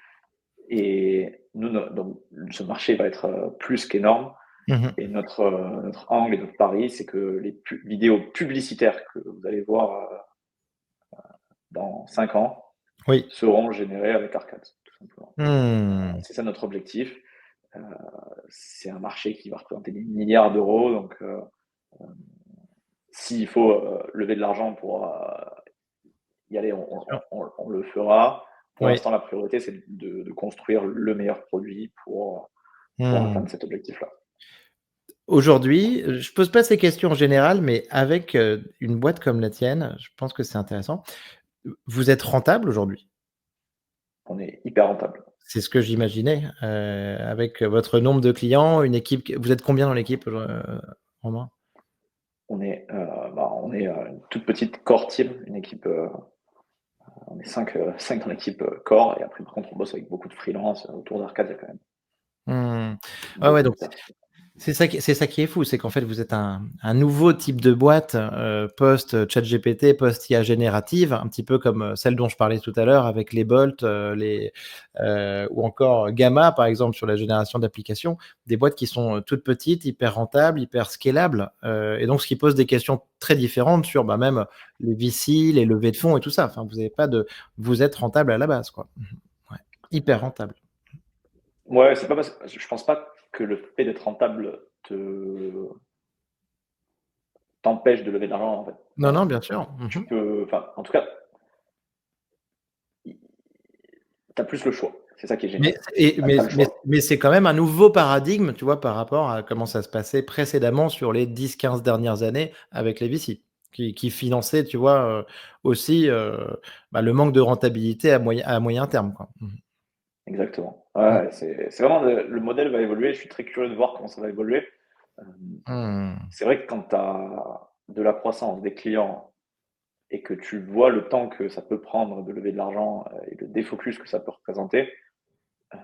Et nous, donc, ce marché va être plus qu'énorme. Mmh. Et notre angle et notre pari, c'est que les vidéos publicitaires que vous allez voir dans 5 ans Oui. seront générées avec Arcade, tout simplement. Mmh. C'est ça notre objectif. Euh, c'est un marché qui va représenter des milliards d'euros. Donc, s'il faut lever de l'argent pour y aller, Bien sûr. on le fera. Pour Oui. l'instant, la priorité, c'est de construire le meilleur produit pour Mmh. atteindre cet objectif-là. Aujourd'hui, je pose pas ces questions en général, mais avec, une boîte comme la tienne, je pense que c'est intéressant. Vous êtes rentable aujourd'hui? On est hyper rentable. C'est ce que j'imaginais, avec votre nombre de clients, une équipe vous êtes combien dans l'équipe, Romain? On est une toute petite core team, une équipe. On est 5 dans l'équipe core. Et après, par contre, on bosse avec beaucoup de freelance. Autour d'Arcade, il y a quand même Mmh. Ouais, ouais, beaucoup de donc personnes. c'est ça qui est fou, c'est qu'en fait, vous êtes un nouveau type de boîte, post, ChatGPT, post IA générative, un petit peu comme, celle dont je parlais tout à l'heure avec les Bolt, ou encore Gamma, par exemple, sur la génération d'applications. Des boîtes qui sont, toutes petites, hyper rentables, hyper scalables, et donc ce qui pose des questions très différentes sur, bah, même les VC, les levées de fonds et tout ça. Enfin, vous êtes rentable à la base, quoi. Mmh. Ouais, hyper rentable. Ouais, c'est pas parce que je pense pas que le fait d'être rentable t'empêche de lever de l'argent, en fait. Non, non, bien sûr. Tu Mmh. peux, enfin, en tout cas, tu as plus le choix. C'est ça qui est Mais génial. et Tu as le choix. mais c'est quand même un nouveau paradigme, tu vois, par rapport à comment ça se passait précédemment sur les 10-15 dernières années avec les VC, qui finançaient, tu vois, aussi, bah, le manque de rentabilité à moyen terme, quoi. Mmh. Exactement. Mmh. Ouais, c'est vraiment le modèle va évoluer. Je suis très curieux de voir comment ça va évoluer. Euh, Mmh. c'est vrai que quand tu as de la croissance, des clients, et que tu vois le temps que ça peut prendre de lever de l'argent et le défocus que ça peut représenter,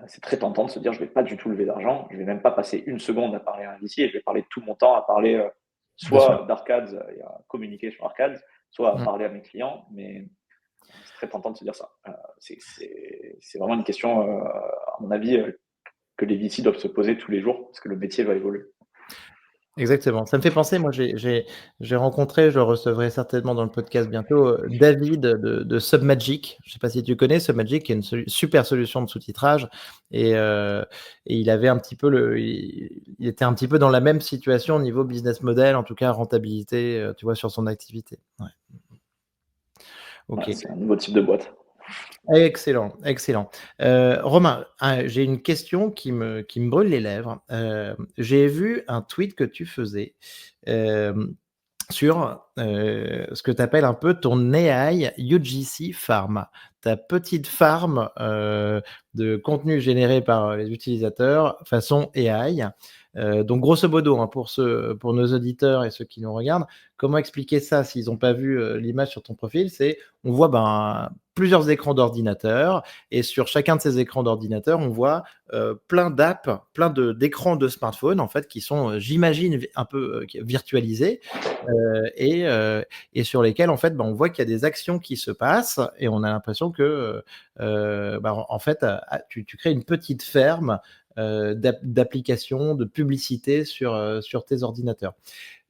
c'est très tentant de se dire je vais pas du tout lever d'argent, je vais même pas passer une seconde à parler à un VC et je vais parler tout mon temps à parler Bien sûr. soit d'Arcades et à communiquer sur Arcades, soit à Mmh. parler à mes clients, mais c'est très tentant de se dire ça. C'est vraiment une question, à mon avis, que les VC doivent se poser tous les jours parce que le métier va évoluer. Exactement. Ça me fait penser, moi, j'ai rencontré, je le recevrai certainement dans le podcast bientôt, David de Submagic. Je ne sais pas si tu connais Submagic, qui est une super solution de sous-titrage et il avait un petit peu il était un petit peu dans la même situation au niveau business model, en tout cas rentabilité, tu vois, sur son activité. Ouais. Voilà, OK. c'est un nouveau type de boîte. Excellent, excellent. Romain, j'ai une question qui me brûle les lèvres. J'ai vu un tweet que tu faisais, hem, sur, ce que tu appelles un peu ton AI UGC farm. Ta petite farm, de contenu généré par les utilisateurs façon AI. Donc grosso modo, hein, pour nos auditeurs et ceux qui nous regardent, comment expliquer ça s'ils n'ont pas vu, l'image sur ton profil? C'est on voit, ben, plusieurs écrans d'ordinateur et sur chacun de ces écrans d'ordinateur, on voit, plein d'apps, plein d'écrans de smartphone en fait qui sont, j'imagine un peu, virtualisés, et sur lesquels en fait, bah, on voit qu'il y a des actions qui se passent et on a l'impression que, bah, en fait, tu crées une petite ferme, d'applications, de publicité sur tes ordinateurs.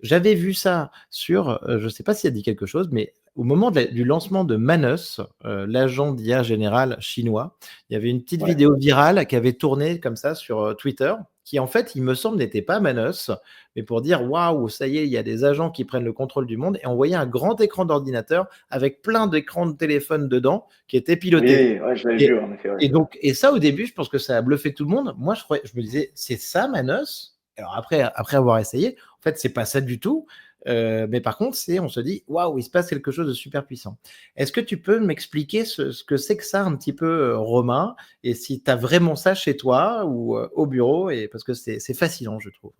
J'avais vu ça sur, je ne sais pas si ça dit quelque chose, mais au moment du lancement de Manus, l'agent d'IA général chinois, il y avait une petite Ouais. vidéo virale qui avait tourné comme ça sur, Twitter qui en fait, il me semble, n'était pas Manos, mais pour dire waouh, ça y est, il y a des agents qui prennent le contrôle du monde. Et on voyait un grand écran d'ordinateur avec plein d'écrans de téléphone dedans qui étaient pilotés. Oui, ouais, je l'avais Et, vu en effet. Ouais. et ça, au début, je pense que ça a bluffé tout le monde. Moi, je me disais, c'est ça Manos? Alors après avoir essayé, en fait, c'est pas ça du tout. Mais par contre, on se dit, waouh, il se passe quelque chose de super puissant. Est-ce que tu peux m'expliquer ce que c'est que ça un petit peu, Romain, et si tu as vraiment ça chez toi ou au bureau, et parce que c'est fascinant, je trouve.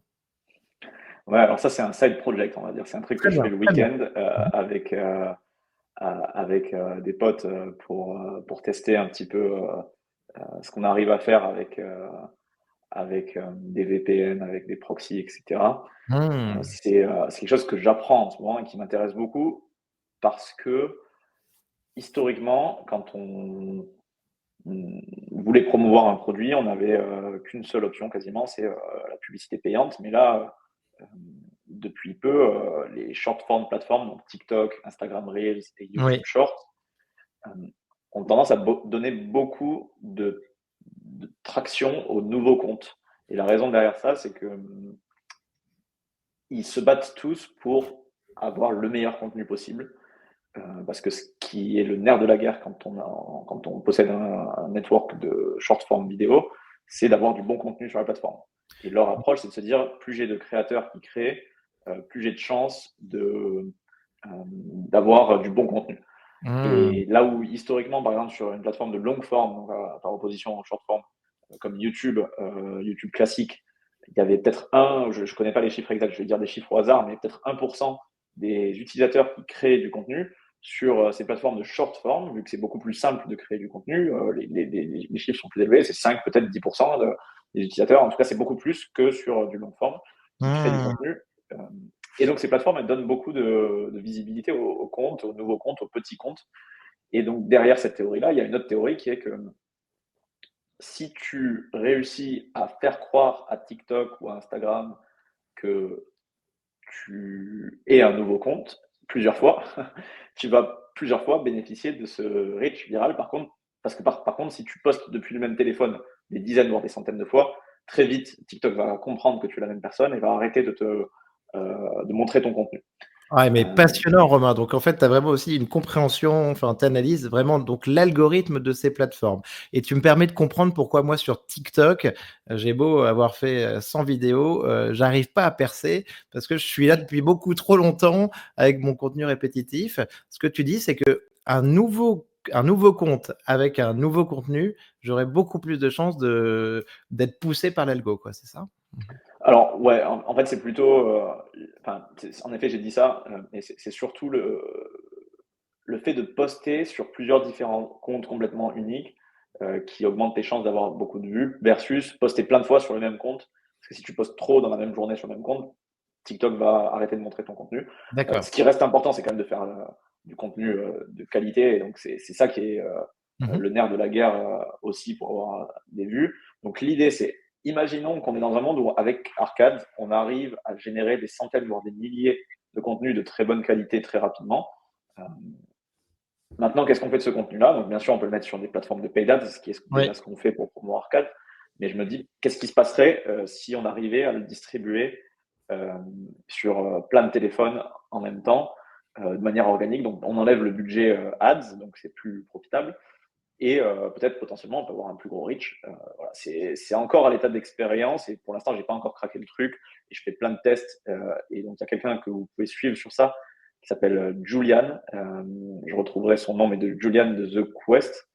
Ouais, alors ça, c'est un side project, on va dire. C'est un truc que Très je bien, fais le très bien. week-end avec des potes pour tester un petit peu ce qu'on arrive à faire avec des VPN, avec des proxys, etc. Mmh. C'est quelque chose que j'apprends en ce moment et qui m'intéresse beaucoup parce que historiquement, quand on voulait promouvoir un produit, on n'avait qu'une seule option quasiment, c'est la publicité payante. Mais là, euh, depuis peu, les short form plateformes, donc TikTok, Instagram Reels et YouTube Oui, Short, euh, ont tendance à donner beaucoup de traction aux nouveaux comptes. Et la raison derrière ça, c'est que ils se battent tous pour avoir le meilleur contenu possible. Parce que ce qui est le nerf de la guerre quand on possède un network de short form vidéo, c'est d'avoir du bon contenu sur la plateforme. Et leur approche, c'est de se dire, plus j'ai de créateurs qui créent, plus j'ai de chances d'avoir du bon contenu. mmh. Et là où historiquement, par exemple, sur une plateforme de longue forme, donc par opposition au short form, comme YouTube, YouTube classique, il y avait peut-être je ne connais pas les chiffres exacts, je vais dire des chiffres au hasard, mais peut-être 1% des utilisateurs qui créent du contenu sur ces plateformes de short form, vu que c'est beaucoup plus simple de créer du contenu, les chiffres sont plus élevés, c'est 5, peut-être 10% des utilisateurs. En tout cas, c'est beaucoup plus que sur du long form qui créent du Mmh. contenu. Euh, et donc, ces plateformes, elles donnent beaucoup de visibilité aux comptes, aux nouveaux comptes, aux petits comptes. Et donc, derrière cette théorie-là, il y a une autre théorie qui est que si tu réussis à faire croire à TikTok ou à Instagram que tu es un nouveau compte plusieurs fois, tu vas plusieurs fois bénéficier de ce reach viral. Par contre, parce que par contre, si tu postes depuis le même téléphone des dizaines, voire des centaines de fois, très vite, TikTok va comprendre que tu es la même personne et va arrêter de montrer ton contenu. Ouais, mais Euh, passionnant, Romain. Donc, en fait, tu as vraiment aussi une compréhension, enfin, tu analyses vraiment donc l'algorithme de ces plateformes. Et tu me permets de comprendre pourquoi moi, sur TikTok, j'ai beau avoir fait 100 vidéos, j'arrive pas à percer parce que je suis là depuis beaucoup trop longtemps avec mon contenu répétitif. Ce que tu dis, c'est que un nouveau compte avec un nouveau contenu, j'aurais beaucoup plus de chances d'être poussé par l'algo, quoi, c'est ça? Mmh. alors, ouais, en fait, c'est plutôt. Enfin, en effet, j'ai dit ça, mais c'est surtout le fait de poster sur plusieurs différents comptes complètement uniques qui augmente tes chances d'avoir beaucoup de vues versus poster plein de fois sur le même compte. Parce que si tu postes trop dans la même journée sur le même compte, TikTok va arrêter de montrer ton contenu. Ce D'accord. qui reste important, c'est quand même de faire du contenu de qualité. Et donc, c'est ça qui est Mmh. le nerf de la guerre aussi pour avoir des vues. Donc, l'idée, c'est imaginons qu'on est dans un monde où, avec Arcade, on arrive à générer des centaines, voire des milliers de contenus de très bonne qualité très rapidement. Euh, Maintenant, qu'est-ce qu'on fait de ce contenu-là? Donc, bien sûr, on peut le mettre sur des plateformes de paid ads, ce qui est Oui. déjà ce qu'on fait pour promouvoir Arcade. Mais je me dis, qu'est-ce qui se passerait si on arrivait à le distribuer euh, sur plein de téléphones en même temps, de manière organique? Donc, on enlève le budget ads, donc c'est plus profitable. Et peut-être potentiellement, on peut avoir un plus gros reach. Voilà, c'est encore à l'état d'expérience et pour l'instant, je n'ai pas encore craqué le truc. Et je fais plein de tests. Et donc, il y a quelqu'un que vous pouvez suivre sur ça qui s'appelle Julian. Je retrouverai son nom, mais de Julian de The Quest.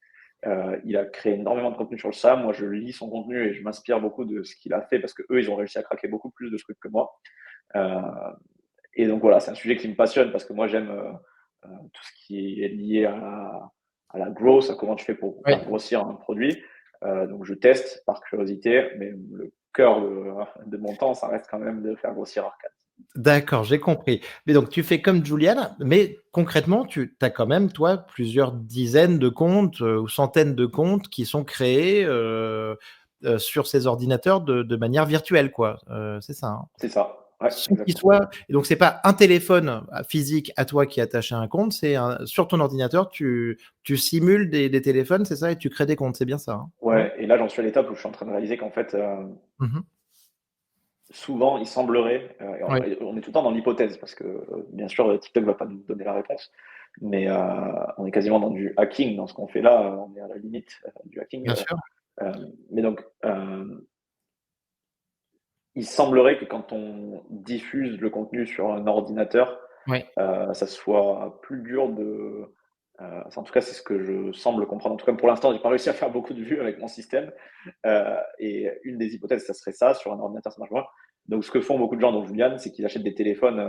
Il a créé énormément de contenu sur ça. Moi, je lis son contenu et je m'inspire beaucoup de ce qu'il a fait parce que eux, ils ont réussi à craquer beaucoup plus de trucs que moi. Euh, et donc voilà, c'est un sujet qui me passionne parce que moi, j'aime tout ce qui est lié à la growth, à comment tu fais pour Oui. faire grossir un produit. Donc je teste par curiosité, mais le cœur de mon temps, ça reste quand même de faire grossir Arcade. D'accord, j'ai compris. Mais donc tu fais comme Julian, mais concrètement, tu as quand même, toi, plusieurs dizaines de comptes, ou centaines de comptes qui sont créés, sur ces ordinateurs de manière virtuelle, quoi, c'est ça, hein? C'est ça, ouais, Sans qu'ils exactement. soient et donc c'est pas un téléphone, physique à toi qui est attaché à un compte, c'est un sur ton ordinateur, tu simules des téléphones, c'est ça? Et tu crées des comptes, c'est bien ça, hein? Ouais? Ouais, et là j'en suis à l'étape où je suis en train de réaliser qu'en fait, Mmh mh. souvent, il semblerait, Oui, et on est tout le temps dans l'hypothèse parce que, bien sûr, TikTok va pas nous donner la réponse, mais on est quasiment dans du hacking dans ce qu'on fait là, on est à la limite, du hacking, bien sûr. mais donc, il semblerait que quand on diffuse le contenu sur un ordinateur, Oui, ça soit plus dur de, en tout cas, c'est ce que je semble comprendre. En tout cas, pour l'instant, j'ai pas réussi à faire beaucoup de vues avec mon système, et une des hypothèses, ça serait ça, sur un ordinateur, ça marche pas. Donc ce que font beaucoup de gens, dont Julian, c'est qu'ils achètent des téléphones,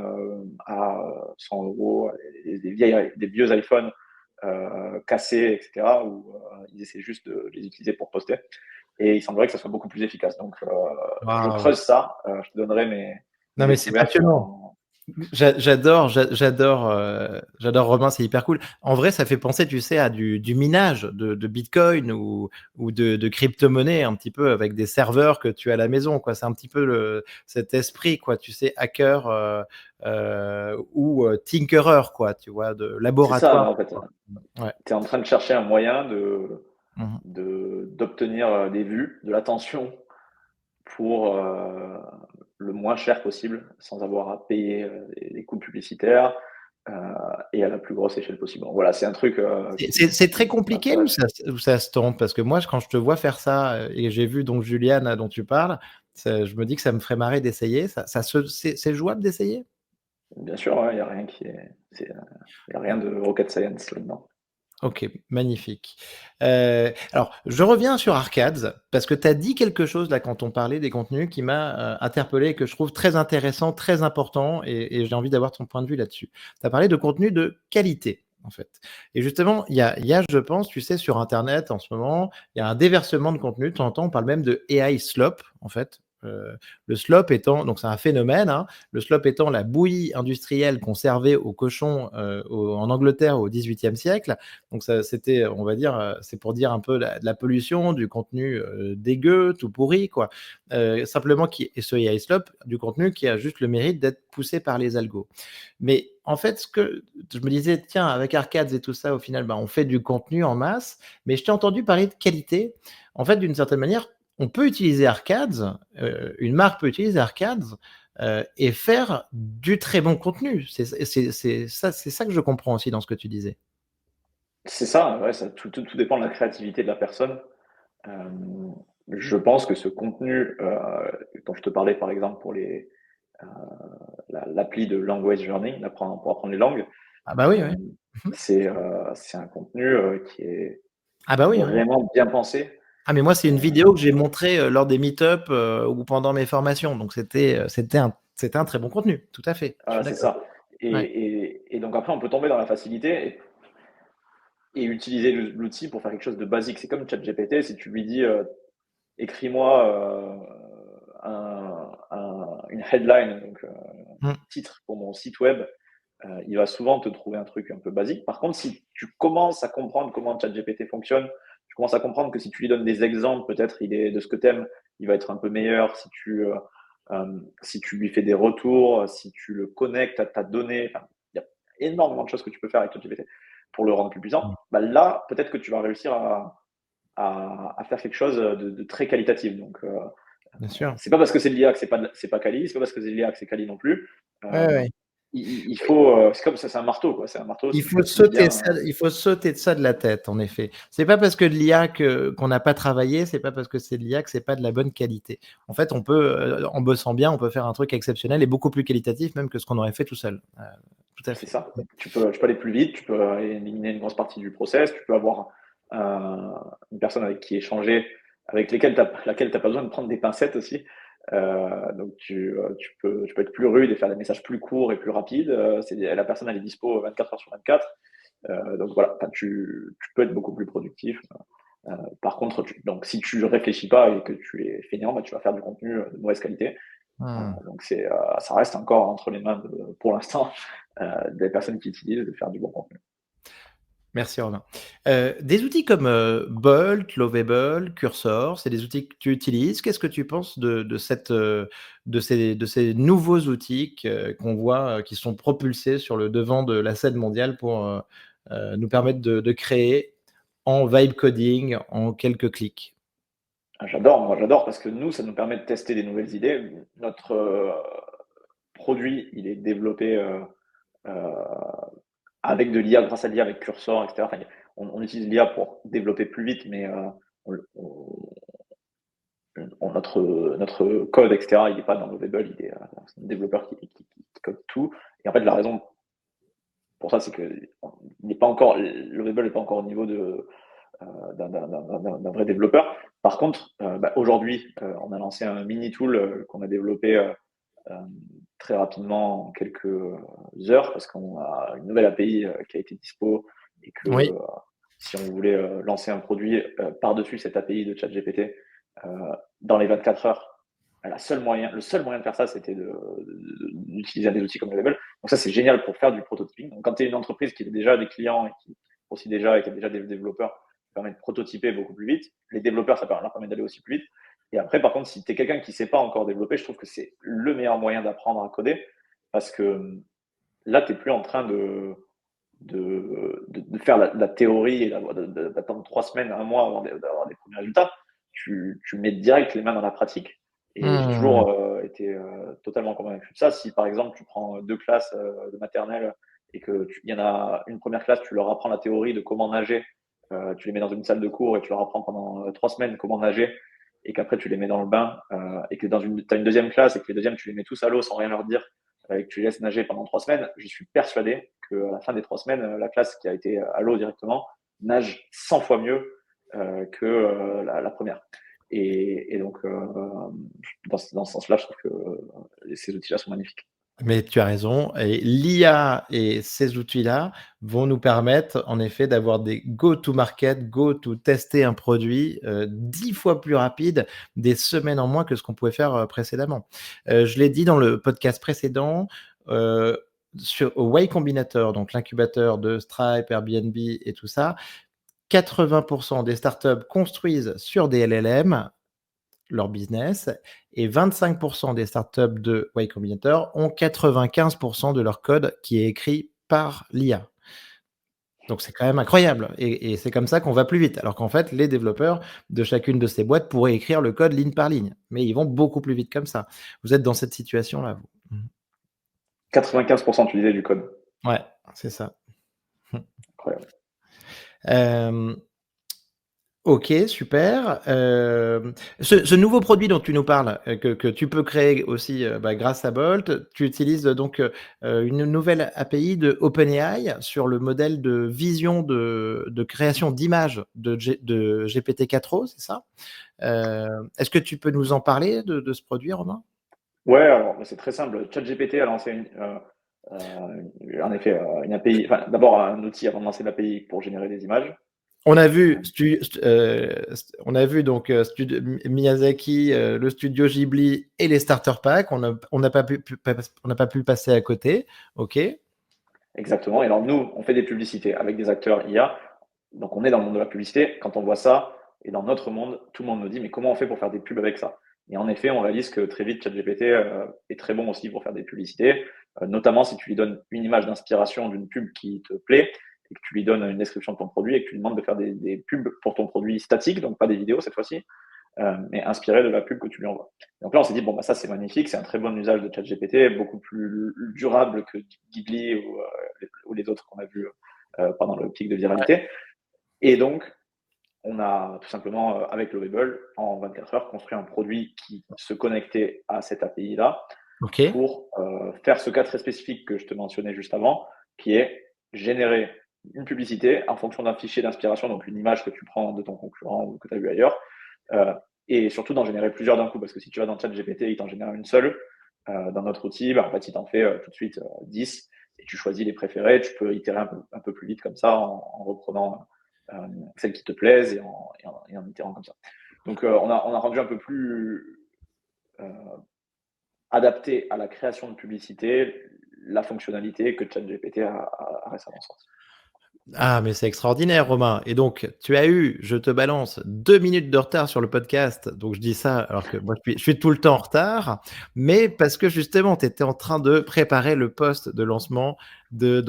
à 100 €, des vieux iPhones, cassés, et cetera, où, ils essaient juste de les utiliser pour poster, et il semblerait que ça soit beaucoup plus efficace. Donc, je waouh! creuse ça, je te donnerai mes Non, mais c'est découvertes passionnant. dans. J'adore Romain, c'est hyper cool. En vrai, ça fait penser, tu sais, à du minage de Bitcoin ou de crypto-monnaie un petit peu avec des serveurs que tu as à la maison, quoi. C'est un petit peu cet esprit, quoi, tu sais, hacker ou tinkerer, quoi, tu vois, de C'est ça, laboratoire. en fait, Ouais. tu es en train de chercher un moyen Mhm. d'obtenir, des vues, de l'attention pour, le moins cher possible, sans avoir à payer, les coûts publicitaires, heu, et à la plus grosse échelle possible. Donc voilà, c'est un truc, C'est très qui compliqué ou m'intéresse. ça se tente? Parce que moi, quand je te vois faire ça, et j'ai vu donc Juliane dont tu parles, je me dis que ça me ferait marrer d'essayer. C'est jouable d'essayer? Bien sûr, ouais, il y a rien qui est il y a rien de rocket science là-dedans. OK, magnifique. Alors je reviens sur Arcades parce que tu as dit quelque chose là quand on parlait des contenus qui m'a, interpellé et que je trouve très intéressant, très important et j'ai envie d'avoir ton point de vue là-dessus. Tu as parlé de contenu de qualité, en fait et justement, il y a je pense, tu sais, sur internet en ce moment, il y a un déversement de contenu. De temps en temps, on parle même de AI slop, en fait. Le slop étant donc c'est un phénomène, hein, le slop étant la bouillie industrielle qu'on servait aux cochons, en Angleterre au XVIIIe siècle. Donc ça, c'était, on va dire, c'est pour dire un peu la pollution, du contenu dégueu, tout pourri, quoi. Simplement, et ce AI slop, du contenu qui a juste le mérite d'être poussé par les algos. Mais en fait, ce que je me disais, tiens, avec Arcades et tout ça, au final, bah, on fait du contenu en masse, mais je t'ai entendu parler de qualité. En fait, d'une certaine manière, on peut utiliser Arcades, une marque peut utiliser Arcades et faire du très bon contenu. C'est ça que je comprends aussi dans ce que tu disais. C'est ça, ouais, ça tout dépend de la créativité de la personne. Hem, je pense que ce contenu, dont je te parlais, par exemple, pour heu, l'appli de language learning, pour apprendre les langues, Ah bah oui, oui. hem, Mmh. c'est un contenu, qui est Ah bah oui, oui. vraiment bien pensé. Ah mais moi, c'est Heu, une vidéo que j'ai montrée, lors des meet-up, ou pendant mes formations, donc c'était un très bon contenu, tout à fait, je suis voilà, c'est d'accord. ça, Ouais. et donc après on peut tomber dans la facilité et utiliser l'outil pour faire quelque chose de basique. C'est comme ChatGPT, si tu lui dis, écris-moi, une headline, donc Mmh. titre pour mon site web, il va souvent te trouver un truc un peu basique. Par contre, si tu commences à comprendre comment ChatGPT fonctionne, tu commences à comprendre que si tu lui donnes des exemples, peut-être il est de ce que tu aimes, il va être un peu meilleur. Si tu lui fais des retours, si tu le connectes à ta donnée, enfin, il y a énormément de choses que tu peux faire avec ChatGPT pour le rendre plus puissant. Mmh. Bah là, peut-être que tu vas réussir à faire quelque chose de très qualitatif. Donc, Bien sûr. c'est pas parce que c'est de l'IA que c'est pas quali, c'est pas parce que c'est de l'IA que c'est quali non plus. Ouais, Euh, ouais. il faut, c'est comme ça, c'est un marteau, quoi. C'est un marteau, Il si tu faut l'utilises sauter bien. ça il faut sauter de ça de la tête, en effet. C'est pas parce que de l'IA qu'on n'a pas travaillé, c'est pas parce que c'est de l'IA que c'est pas de la bonne qualité. En fait, on peut, en bossant bien, on peut faire un truc exceptionnel et beaucoup plus qualitatif même que ce qu'on aurait fait tout seul. Tout à C'est fait. ça. Tu peux aller plus vite, tu peux éliminer une grosse partie du process, tu peux avoir une personne avec qui échanger, avec laquelle tu pas besoin de prendre des pincettes aussi. Donc tu peux être plus rude et faire des messages plus courts et plus rapides. La personne, elle est dispo 24 heures sur 24. Donc voilà, enfin, tu peux être beaucoup plus productif. Par contre, donc si tu réfléchis pas et que tu es fainéant, bah, tu vas faire du contenu de mauvaise qualité. Mmh. Donc ça reste encore entre les mains pour l'instant, des personnes qui utilisent de faire du bon contenu. Merci Romain. Des outils comme, Bolt, Lovable, Cursor, c'est des outils que tu utilises. Qu'est-ce que tu penses de ces nouveaux outils qu'on voit, qui sont propulsés sur le devant de la scène mondiale pour, nous permettre de créer en vibe coding, en quelques clics? Moi j'adore parce que nous, ça nous permet de tester des nouvelles idées. Notre produit, il est développé euh, avec de l'IA, grâce à l'IA, avec Cursor, etc. Enfin, on utilise l'IA pour développer plus vite, mais notre code, etc., il n'est pas dans Lovable, c'est un développeur qui code tout. Et en fait, la raison pour ça, c'est que Lovable n'est pas encore au niveau d'un vrai développeur. Par contre, aujourd'hui, on a lancé un mini tool qu'on a développé très rapidement en quelques heures parce qu'on a une nouvelle API qui a été dispo et que Oui. si on voulait lancer un produit par-dessus cette API de ChatGPT dans les 24 heures, le seul moyen de faire ça, c'était d'utiliser des outils comme Level. Donc ça, c'est génial pour faire du prototyping. Donc quand tu es une entreprise qui a déjà des clients et qui aussi déjà et qui a déjà des développeurs, ça permet de prototyper beaucoup plus vite. Les développeurs, ça leur permet d'aller aussi plus vite. Et après, par contre, si tu es quelqu'un qui ne sait pas encore développer, je trouve que c'est le meilleur moyen d'apprendre à coder parce que là, tu n'es plus en train de faire la théorie et d'attendre 3 semaines, un mois avant d'avoir des premiers résultats. Tu mets direct les mains dans la pratique. Et j'ai Mmh. toujours été totalement convaincu de ça. Si par exemple tu prends 2 classes de maternelle et que il y en a une première classe, tu leur apprends la théorie de comment nager, tu les mets dans une salle de cours et tu leur apprends pendant 3 semaines comment nager, et qu'après tu les mets dans le bain et que tu as une deuxième classe et que les deuxièmes tu les mets tous à l'eau sans rien leur dire et que tu les laisses nager pendant 3 semaines, je suis persuadé qu'à la fin des 3 semaines, la classe qui a été à l'eau directement nage 100 fois mieux que la première. Et donc, dans ce sens-là, je trouve que ces outils-là sont magnifiques. Mais tu as raison et l'IA et ces outils-là vont nous permettre en effet d'avoir des go to market, go to tester un produit, 10 fois plus rapide, des semaines en moins que ce qu'on pouvait faire, précédemment. Je l'ai dit dans le podcast précédent, heu, au Y Combinator, donc l'incubateur de Stripe, Airbnb et tout ça, 80 des startups construisent sur des LLM leur business et 25 des startups de Y Combinator ont 95 de leur code qui est écrit par l'IA. Donc c'est quand même incroyable et c'est comme ça qu'on va plus vite. Alors qu'en fait, les développeurs de chacune de ces boîtes pourraient écrire le code ligne par ligne, mais ils vont beaucoup plus vite comme ça. Vous êtes dans cette situation-là, vous? 95%, tu disais, du code. Ouais, c'est ça. Incroyable. Hem OK, super. Ce nouveau produit dont tu nous parles, que tu peux créer aussi, grâce à Bolt, tu utilises donc, une nouvelle API de OpenAI sur le modèle de vision de création d'images de GPT-4o, c'est ça? Est-ce que tu peux nous en parler de ce produit, Romain? Ouais, alors c'est très simple. ChatGPT a lancé en effet une API, enfin d'abord un outil avant de lancer l'API pour générer des images. On a vu on a vu donc, Stud Miyazaki, le studio Ghibli et les starter packs. On n'a pas pu passer à côté. OK. Exactement. Et alors nous, on fait des publicités avec des acteurs IA. Donc on est dans le monde de la publicité. Quand on voit ça, et dans notre monde, tout le monde nous dit, mais comment on fait pour faire des pubs avec ça? Et en effet, on réalise que très vite, ChatGPT est très bon aussi pour faire des publicités, notamment si tu lui donnes une image d'inspiration d'une pub qui te plaît et que tu lui donnes une description de ton produit et que tu lui demandes de faire des pubs pour ton produit statique, donc pas des vidéos cette fois-ci, mais inspiré de la pub que tu lui envoies. Donc là, on s'est dit, bon, bah, ça, c'est magnifique, c'est un très bon usage de ChatGPT, beaucoup plus durable que Ghibli ou les autres qu'on a vus pendant le pic de viralité. Et donc, on a tout simplement, avec Lovable, en 24 heures, construit un produit qui se connectait à cette API-là OK. pour faire ce cas très spécifique que je te mentionnais juste avant, qui est générer une publicité en fonction d'un fichier d'inspiration, donc une image que tu prends de ton concurrent ou que tu as vu ailleurs, euh, et surtout d'en générer plusieurs d'un coup, parce que si tu vas dans ChatGPT, il t'en génère une seule. Dans notre outil, en fait, il t'en fait tout de suite 10 et tu choisis les préférés. Tu peux itérer un peu plus vite comme ça en reprenant celles qui te plaisent et en itérant comme ça. Donc, on a rendu un peu plus euh, adapté à la création de publicité la fonctionnalité que ChatGPT a récemment sorti. Ah, mais c'est extraordinaire, Romain. Et donc, tu as eu, je te balance, 2 minutes de retard sur le podcast. Donc, je dis ça alors que moi, je suis tout le temps en retard, mais parce que justement, tu étais en train de préparer le post de lancement de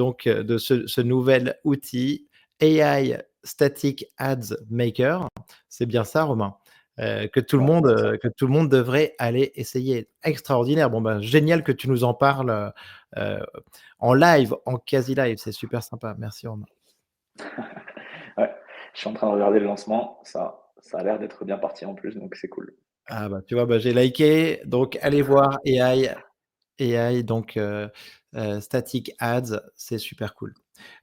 ce nouvel outil AI Static Ads Maker. C'est bien ça, Romain? que tout le Ouais, monde, c'est ça. que tout le monde devrait aller essayer. Extraordinaire. Bon, ben, génial que tu nous en parles, en live, en quasi live. C'est super sympa. Merci Romain. Ouais, je suis en train de regarder le lancement, ça a l'air d'être bien parti en plus, donc c'est cool. Ah bah, tu vois, bah, j'ai liké, donc allez voir AI donc Static Ads, c'est super cool.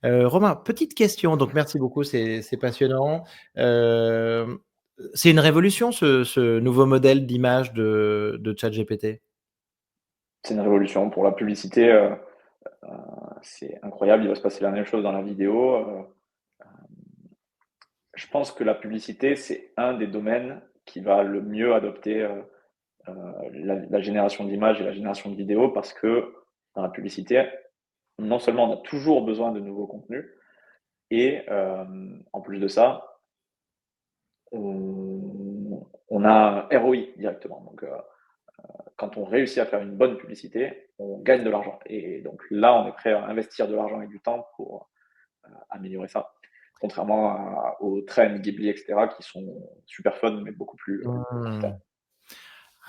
Romain, petite question, donc merci beaucoup, c'est passionnant. Hem, c'est une révolution ce nouveau modèle d'image de ChatGPT? C'est une révolution pour la publicité, c'est incroyable, il va se passer la même chose dans la vidéo. Je pense que la publicité, c'est un des domaines qui va le mieux adopter la génération d'images et la génération de vidéos parce que dans la publicité, non seulement on a toujours besoin de nouveaux contenus, et en plus de ça, on a un ROI directement. Donc, quand on réussit à faire une bonne publicité, on gagne de l'argent. Et donc là, on est prêt à investir de l'argent et du temps pour améliorer ça. Contrairement aux trends, Ghibli, etc., qui sont super fun, mais beaucoup plus court Mmh. terme.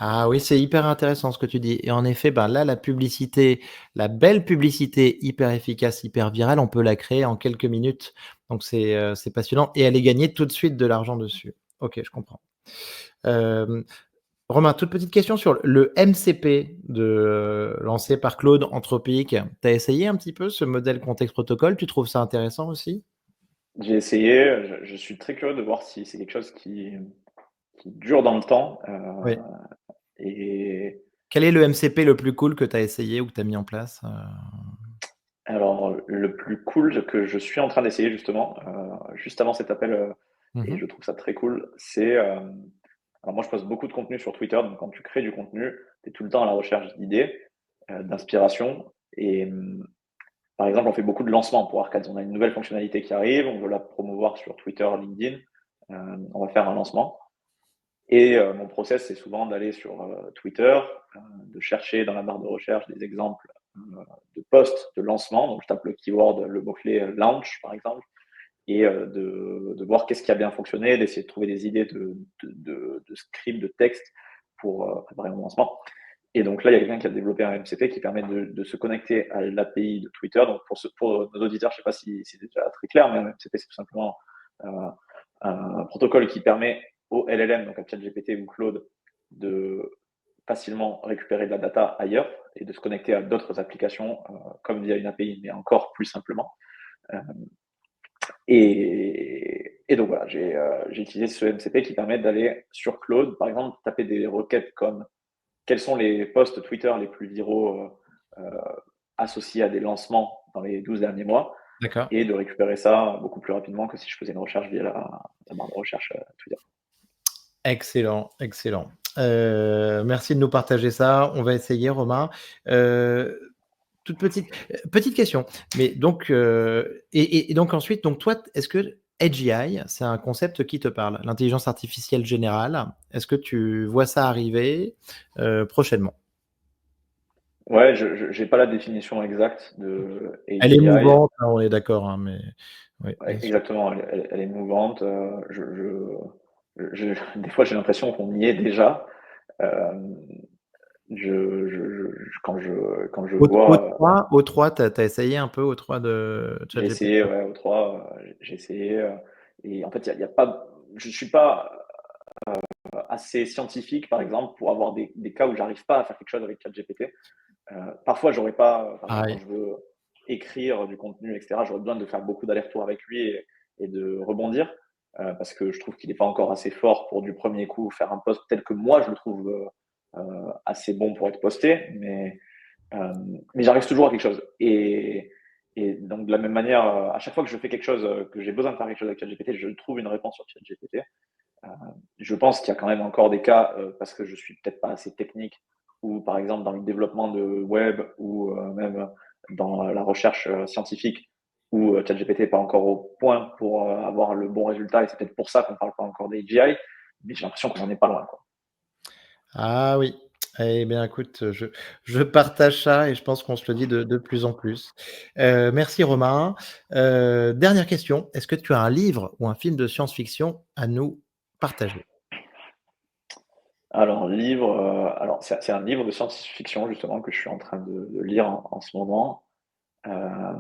Ah oui, c'est hyper intéressant ce que tu dis et en effet, ben, là, la publicité, la belle publicité hyper efficace, hyper virale, on peut la créer en quelques minutes. Donc c'est passionnant et aller gagner tout de suite de l'argent dessus. OK, je comprends. Hem, Romain, toute petite question sur le MCP lancé par Claude Anthropic. Tu as essayé un petit peu ce modèle contexte protocole? Tu trouves ça intéressant aussi? J'ai essayé, je suis très curieux de voir si c'est quelque chose qui dure dans le temps. Oui. Et Quel est le MCP le plus cool que tu as essayé ou que tu as mis en place? alors, le plus cool que je suis en train d'essayer justement, juste avant cet appel, et Mmh. je trouve ça très cool, c'est, alors moi je poste beaucoup de contenu sur Twitter, donc quand tu crées du contenu, tu es tout le temps à la recherche d'idées, d'inspiration. Et par exemple, on fait beaucoup de lancements pour Arcades. On a une nouvelle fonctionnalité qui arrive, on veut la promouvoir sur Twitter, LinkedIn, on va faire un lancement. Et mon process, c'est souvent d'aller sur Twitter, de chercher dans la barre de recherche des exemples de posts de lancement. Donc, je tape le keyword, le mot-clé launch, par exemple, et de voir qu'est-ce qui a bien fonctionné, d'essayer de trouver des idées de script, de texte pour préparer mon lancement. Et donc là, il y a quelqu'un qui a développé un MCP qui permet de se connecter à l'API de Twitter. Donc pour nos auditeurs, je ne sais pas si c'est déjà très clair, mais un MCP, c'est tout simplement euh, un protocole qui permet au LLM, donc à ChatGPT ou Claude, de facilement récupérer de la data ailleurs et de se connecter à d'autres applications comme via une API, mais encore plus simplement. Euh, et donc voilà, j'ai utilisé ce MCP qui permet d'aller sur Claude, par exemple, taper des requêtes comme quels sont les posts Twitter les plus viraux associés à des lancements dans les 12 derniers mois, D'accord. et de récupérer ça beaucoup plus rapidement que si je faisais une recherche via la barre de recherche Twitter. Excellent, excellent. Merci de nous partager ça. On va essayer, Romain. Toute petite question, mais donc et donc ensuite, donc toi, est-ce que AGI, c'est un concept qui te parle? L'intelligence artificielle générale, est-ce que tu vois ça arriver, prochainement? Ouais, je n'ai pas la définition exacte de Elle est AGI. mouvante, hein, on est d'accord, hein, mais oui, Ouais, bien sûr. exactement, elle est mouvante. Des fois, j'ai l'impression qu'on y est déjà. Euh, quand je vois, O3, tu as essayé un peu O3 de j'ai ChatGPT? essayé, ouais, O3, j'ai essayé. Et en fait, il y a pas, je suis pas assez scientifique, par exemple, pour avoir des cas où j'arrive pas à faire quelque chose avec ChatGPT. Parfois, j'aurais pas, par exemple, quand Pareil. je veux écrire du contenu, etc., j'aurais besoin de faire beaucoup d'allers-retours avec lui et de rebondir, parce que je trouve qu'il n'est pas encore assez fort pour du premier coup faire un post tel que moi je le trouve assez bon pour être posté, mais j'arrive toujours à quelque chose. Et donc de la même manière, à chaque fois que je fais quelque chose, que j'ai besoin de faire quelque chose avec ChatGPT, je trouve une réponse sur ChatGPT. Euh, je pense qu'il y a quand même encore des cas, parce que je suis peut-être pas assez technique, ou par exemple dans le développement de web, ou même dans la recherche scientifique, où ChatGPT n'est pas encore au point pour avoir le bon résultat, et c'est peut-être pour ça qu'on ne parle pas encore des AGI, mais j'ai l'impression qu'on n'en est pas loin, quoi. Ah oui. Eh bien, écoute, je partage ça et je pense qu'on se le dit de plus en plus. Merci Romain. Dernière question, est-ce que tu as un livre ou un film de science-fiction à nous partager? Alors, livre, alors c'est un livre de science-fiction justement que je suis en train de lire en ce moment, euh,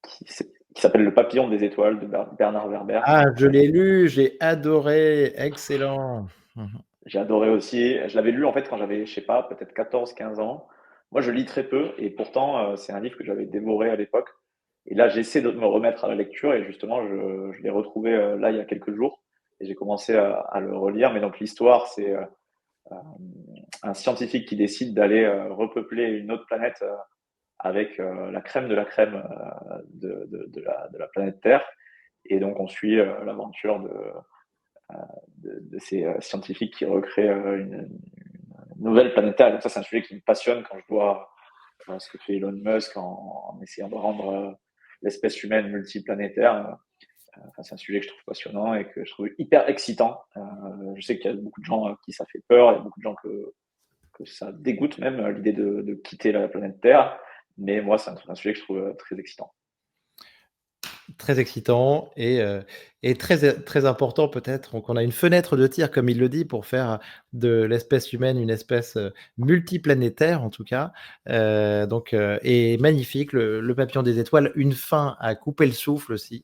qui s'appelle Le Papillon des étoiles de Bernard Werber. Ah, je l'ai lu, j'ai adoré, excellent. Mhm. J'ai adoré aussi. Je l'avais lu en fait quand j'avais, je sais pas, peut-être 14, 15 ans. Moi, je lis très peu et pourtant, c'est un livre que j'avais dévoré à l'époque. Et là, j'essaie de me remettre à la lecture et justement, je l'ai retrouvé là il y a quelques jours et j'ai commencé à le relire. Mais donc, l'histoire, c'est un scientifique qui décide d'aller repeupler une autre planète avec la crème de la crème de la planète Terre. Et donc, on suit l'aventure de ces scientifiques qui recréent une nouvelle planète Terre. Donc ça, c'est un sujet qui me passionne quand je vois ce que fait Elon Musk en essayant de rendre l'espèce humaine multiplanétaire. Enfin, c'est un sujet que je trouve passionnant et que je trouve hyper excitant. Je sais qu'il y a beaucoup de gens qui ça fait peur, il y a beaucoup de gens que ça dégoûte même l'idée de quitter la planète Terre. Mais moi, c'est un sujet que je trouve très excitant. Très excitant et très important peut-être. Donc on a une fenêtre de tir, comme il le dit, pour faire de l'espèce humaine une espèce, multiplanétaire en tout cas. Et magnifique, le papillon des étoiles, une fin à couper le souffle aussi.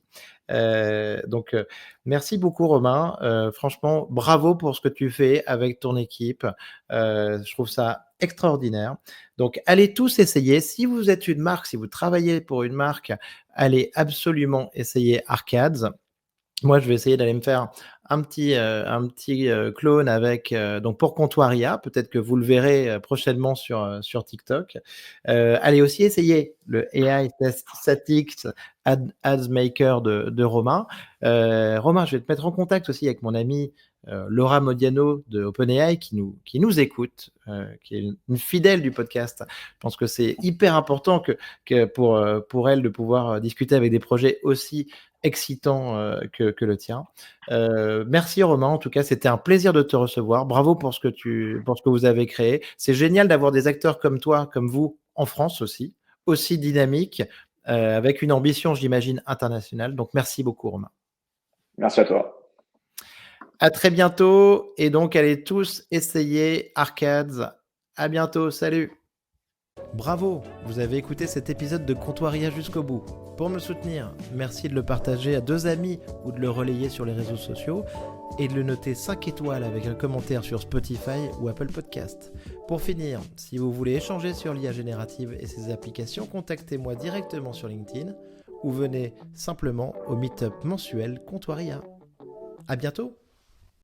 Merci beaucoup Romain. Franchement, bravo pour ce que tu fais avec ton équipe. Je trouve ça extraordinaire. Donc allez tous essayer. Si vous êtes une marque, si vous travaillez pour une marque, allez absolument essayer Arcades. Moi, je vais essayer d'aller me faire un petit clone avec donc pour Comptoiria. Peut-être que vous le verrez prochainement sur TikTok. Allez aussi essayer le AI Statistics Ads Maker de Romain. Romain, je vais te mettre en contact aussi avec mon ami Laura Modiano de OpenAI qui nous écoute, qui est une fidèle du podcast. Je pense que c'est hyper important que pour elle de pouvoir discuter avec des projets aussi excitant que le tien. Merci Romain, en tout cas, c'était un plaisir de te recevoir. Bravo pour ce que vous avez créé. C'est génial d'avoir des acteurs comme toi, comme vous, en France aussi dynamiques, avec une ambition, j'imagine, internationale. Donc merci beaucoup Romain. Merci à toi. À très bientôt et donc allez tous essayer Arcades. À bientôt, salut. Bravo, vous avez écouté cet épisode de Comptoiria jusqu'au bout. Pour me soutenir, merci de le partager à 2 amis ou de le relayer sur les réseaux sociaux et de le noter 5 étoiles avec un commentaire sur Spotify ou Apple Podcast. Pour finir, si vous voulez échanger sur l'IA générative et ses applications, contactez-moi directement sur LinkedIn ou venez simplement au meet-up mensuel Comptoiria. À bientôt.